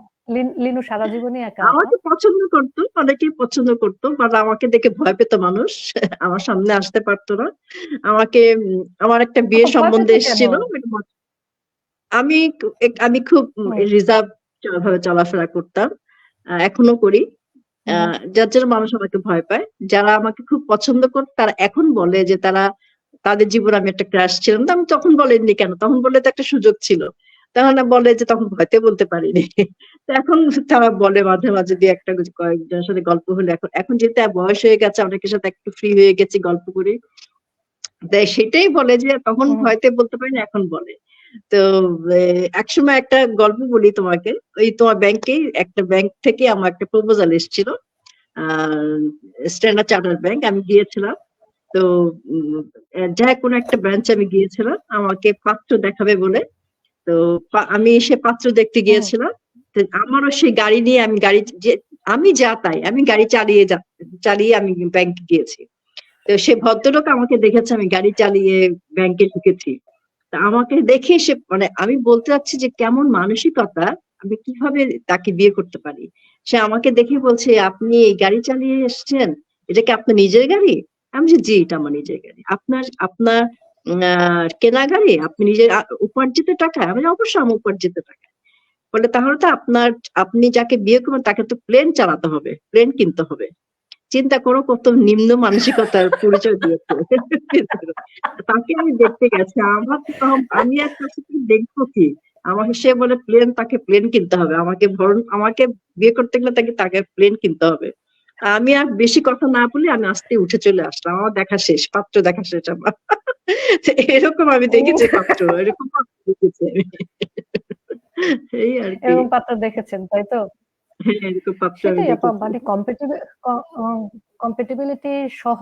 লিনু সারা জীবনই একা? আমাকে পছন্দ করতো, অনেকেই পছন্দ করতো, বাট আমাকে দেখে ভয় পেত মানুষ, আমার সামনে আসতে পারতো না। আমাকে আমার একটা বিয়ে সম্বন্ধ এসেছিল, আমি আমি খুব রিজার্ভ ভাবে চলাফেরা করতাম, এখনো করি। যার জন্য মানুষ আমাকে ভয় পায়। যারা আমাকে খুব পছন্দ করত তারা এখন বলে যে তাদের জীবনে আমি একটা ক্রাশ ছিলাম। তো আমি তখন বলেননি কেন, তখন বললে তো একটা সুযোগ ছিল। তখন বলে যে তখন ভয়তে বলতে পারিনি। তো এখন তারা বলে মাঝে মাঝে দিয়ে একটা কয়েকজনের সাথে গল্প হলে, এখন যেহেতু বয়স হয়ে গেছে, অনেকের সাথে একটু ফ্রি হয়ে গেছি, গল্প করি, তাই সেটাই বলে যে তখন ভয়তে বলতে পারিনি, এখন বলে। তো একসময় একটা গল্প বলি তোমাকে, ওই তোমার একটা ব্যাংক থেকে আমার একটা প্রপোজাল এসেছিল, স্ট্যান্ডার্ড চার্টার্ড ব্যাংক, আমি গিয়েছিলাম। তো যাই কোনো একটা ব্রাঞ্চে আমি গিয়েছিলাম, আমাকে পাত্র দেখাবে বলে। তো আমি সে পাত্র দেখতে গিয়েছিলাম। আমারও সেই গাড়ি নিয়ে আমি যা তাই, আমি গাড়ি চালিয়ে আমি ব্যাংকে গিয়েছি। তো সে ভদ্রলোক আমাকে দেখেছে আমি গাড়ি চালিয়ে ব্যাংকে ঢুকেছি। তা আমাকে দেখে সে, মানে আমি বলতে চাচ্ছি যে কেমন মানসিকতা, আমি কিভাবে তাকে বিয়ে করতে পারি। সে আমাকে দেখে বলছে, আপনি এই গাড়ি চালিয়ে এসেছেন, এটা কি আপনার নিজের গাড়ি? আমি বলছি, জি, এটা আমার নিজের গাড়ি। আপনার আপনার কেনা গাড়ি, আপনি নিজের উপার্জিত টাকা? আমি অবশ্যই আমার উপার্জিত টাকা। বলে, তাহলে তো আপনি যাকে বিয়ে করবেন তাকে তো প্লেন চালাতে হবে, প্লেন কিনতে হবে। চিন্তা করো কত নিম্ন মানসিকতার পরিচয় দিয়েছে। তাকে আমি দেখতে গেছি, আমি আর তার সাথে দেখবো কি? আমাকে সে বলে তাকে প্লেন কিনতে হবে, আমাকে বিয়ে করতে গেলে তাকে প্লেন কিনতে হবে। আমি আর বেশি কথা না বলে আমি আস্তে উঠে চলে আসলাম, আমার দেখা শেষ, পাত্র দেখা শেষ আমার। এরকম আমি দেখেছি পাত্র, এরকম পাত্র দেখেছি আমি। এই আর কি। এরকম পাত্র দেখেছেন, তাই তো? হ্যাঁ, এরকম পাত্র আমি সেটাই আপা, দেখেছি। মানে কম্পেটিবিলিটি সহ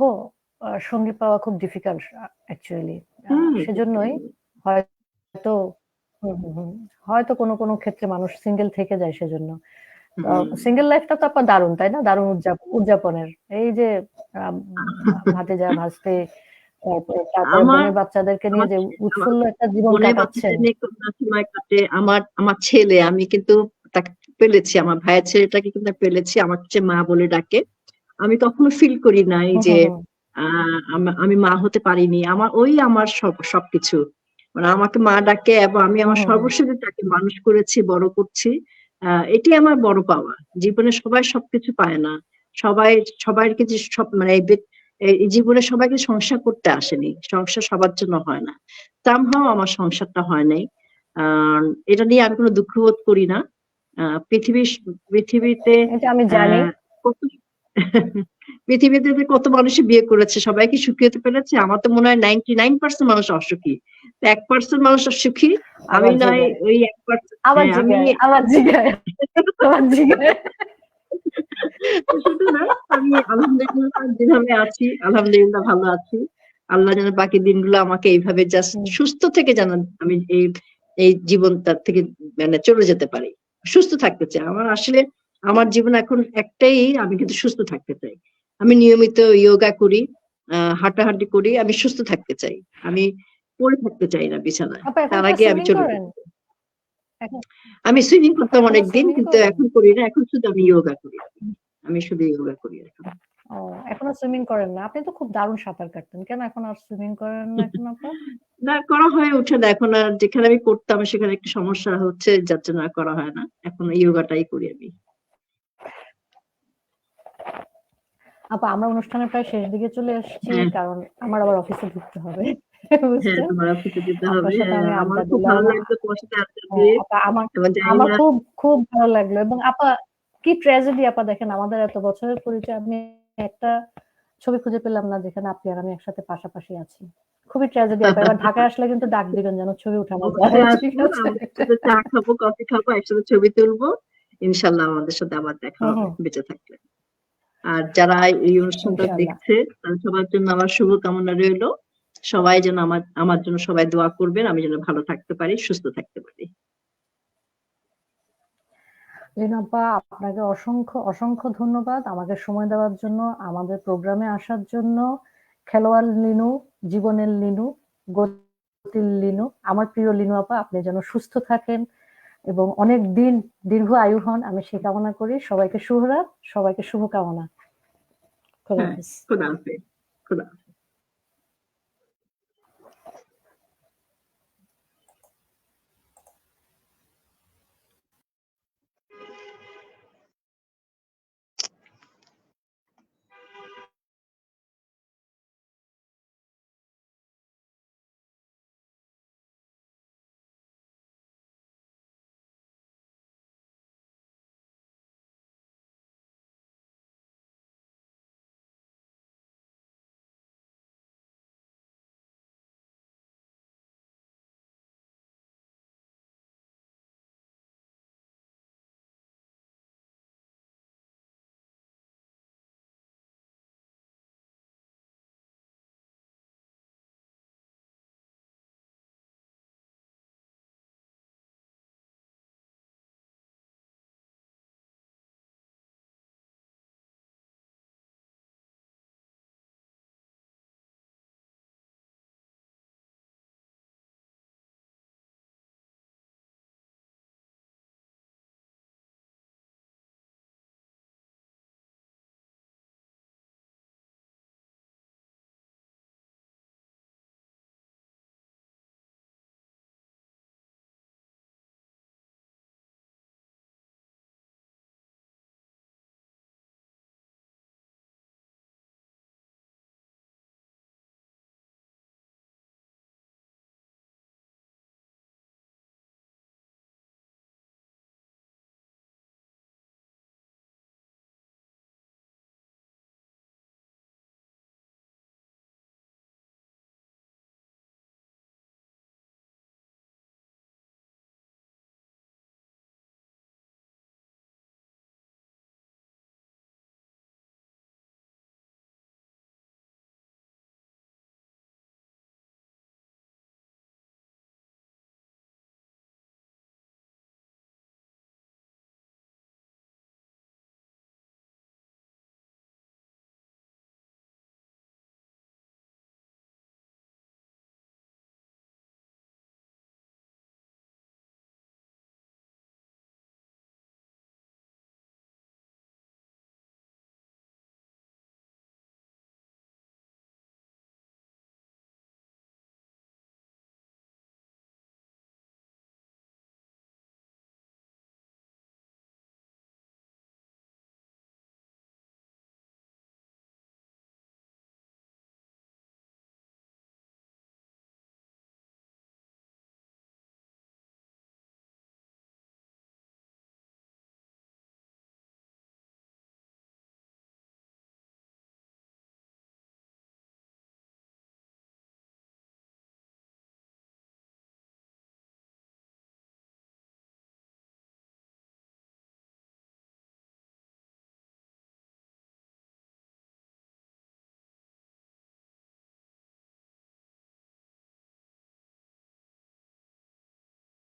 সঙ্গী পাওয়া খুব ডিফিকাল্ট অ্যাকচুয়ালি। সেজন্যই হয়তো হয়তো কোনো কোনো ক্ষেত্রে মানুষ সিঙ্গেল থেকে যায় সেজন্য। সিঙ্গেল লাইফটা তো আপনার দারুণ, তাই না? দারুণ উদযাপনের। এই যে ভাতিজা ভাস্তে, তারপরে বোনের বাচ্চাদেরকে নিয়ে যে উৎফুল্ল একটা জীবন কাটাচ্ছেন। আমার ছেলে, আমি কিন্তু তাকে পেলেছি, আমার ভাইয়ের ছেলেটাকে কিন্তু পেলেছি, আমার হচ্ছে মা বলে ডাকে। আমি কখনো ফিল করি নাই হুম, যে হুম, হুম। আমি মা হতে পারিনি। আমার সবকিছু। মানে আমাকে মা ডাকে এবং আমি হুম, আমার হুম, হুম। সর্বস্ব দিয়ে তাকে মানুষ করেছি, বড় করছি। এটি আমার বড় পাওয়া। জীবনে সবাই সবকিছু পায় না। সবাই সবাইকে যে সব মানে এই জীবনে সবাইকে সংসার করতে আসেনি। সংসার সবার জন্য হয় না। somehow আমার সংসারটা হয় নাই। আ এটা নিয়ে আমি কোন দুঃখ বোধ করি না। আ পৃথিবীর পৃথিবীতে এটা আমি অ্যা জানি। কত পৃথিবীতে যে কত মানুষই বিয়ে করেছে, সবাই কি সুখী হতে পেরেছে? আমার তো মনে হয় 99% মানুষ অসুখী। তো 1% মানুষ সুখী। আমি আবার নয় জিগায়, ওই 1% আবার হ্যাঁ, আমি জিগায়, আবার জিগায়, আবার জিগায়। শুধু না, আমি আলহামদুলিল্লাহ যেভাবে আছি, আলহামদুলিল্লাহ ভালো আছি। আল্লাহ যেন বাকি দিনগুলো আমাকে এইভাবে জাস্ট হুম। সুস্থ থেকে যেন আমি এই জীবনটা থেকে মানে চলে যেতে পারি। সুস্থ থাকতে চাই। আমার জীবন এখন একটাই, আমি কিন্তু সুস্থ থাকতে চাই। আমি নিয়মিত ইয়োগা করি, হাঁটাহাঁটি করি। আমি সুস্থ থাকতে চাই। আমি পড়ে থাকতে চাই না বিছানায়। আপা তার এখনো আগে আমি সুইমিং চলে করেন? যেতে চাই। এখন আমি সুইমিং আপা করতাম এখনো অনেকদিন সুইমিং কিন্তু করেন? এখন করি না। এখন শুধু আমি ইয়োগা করি। আমি শুধু ইয়োগা করি এখন। ও এখনো সুইমিং করেন না। আপনি তো খুব দারুণ সাঁতার কাটতেন। কেন এখন আর সুইমিং করেন না এখন আপা? না, করা হয়ে ওঠে না। এখন আর যেখানে আমি করতাম সেখানে একটু সমস্যা হচ্ছে, যার জন্য আর করা হয় না। এখন ইয়োগাটাই করি আমি। আপা আমরা অনুষ্ঠানের প্রায় শেষ দিকে চলে এসেছি। হ্যাঁ, কারণ আমার আবার অফিসে ঢুকতে হবে। হ্যাঁ, বুঝছেন? তোমার অফিসে যেতে আপনার হবে। সাথে হ্যাঁ, আমি আড্ডা আমারও খুব দিলাম। ভালো লাগলো তোমার সাথে আড্ডা হ্যাঁ, দিয়ে। আপা আমার এবং জানি আমার না খুব, খুব ভালো লাগলো এবং আপা কি ট্র্যাজেডি আপা দেখেন আমাদের এত বছরের পরিচয় আমি একটা ছবি খুঁজে পেলাম না যেখানে আপনি আর আমি একসাথে পাশাপাশি আছি। খুবই ট্র্যাজেডি আপা। এবার ঢাকায় আসলে কিন্তু ডাক দিবেন যেন ছবি উঠানো যায়। অবশ্যই ঠিক আসবো। আছে? আমাদের সাথে চা খাবো, কফি খাবো, একসাথে ছবি তুলবো। ইনশাআল্লাহ আমাদের সাথে আবার দেখা হুম, হবে হুম। বেঁচে থাকলে। আর যারা এই অনুষ্ঠানটা ইনশাআল্লাহ। দেখছে তাদের সবার জন্য আমার শুভকামনা রইলো। সবাই যেন আমার জন্য সবাই দোয়া করবেন। আমি যেন ভালো থাকতে পারি, সুস্থ থাকতে পারি। লিনু আপা আপনাকে অসংখ্য, অসংখ্য ধন্যবাদ আমাকে সময় দেওয়ার জন্য, আমাদের প্রোগ্রামে আসার জন্য। খেলোয়াড় লিনু, জীবনের লিনু, গতির লিনু, আমার প্রিয় লিনু আপা আপনি যেন সুস্থ থাকেন এবং অনেক দিন দীর্ঘ আয়ু হন আমি সে কামনা করি। সবাইকে শুভরাত, সবাইকে শুভকামনা। খোদা হ্যাঁ, হাফেজ। খোদা হাফেজ। খোদা হাফেজ।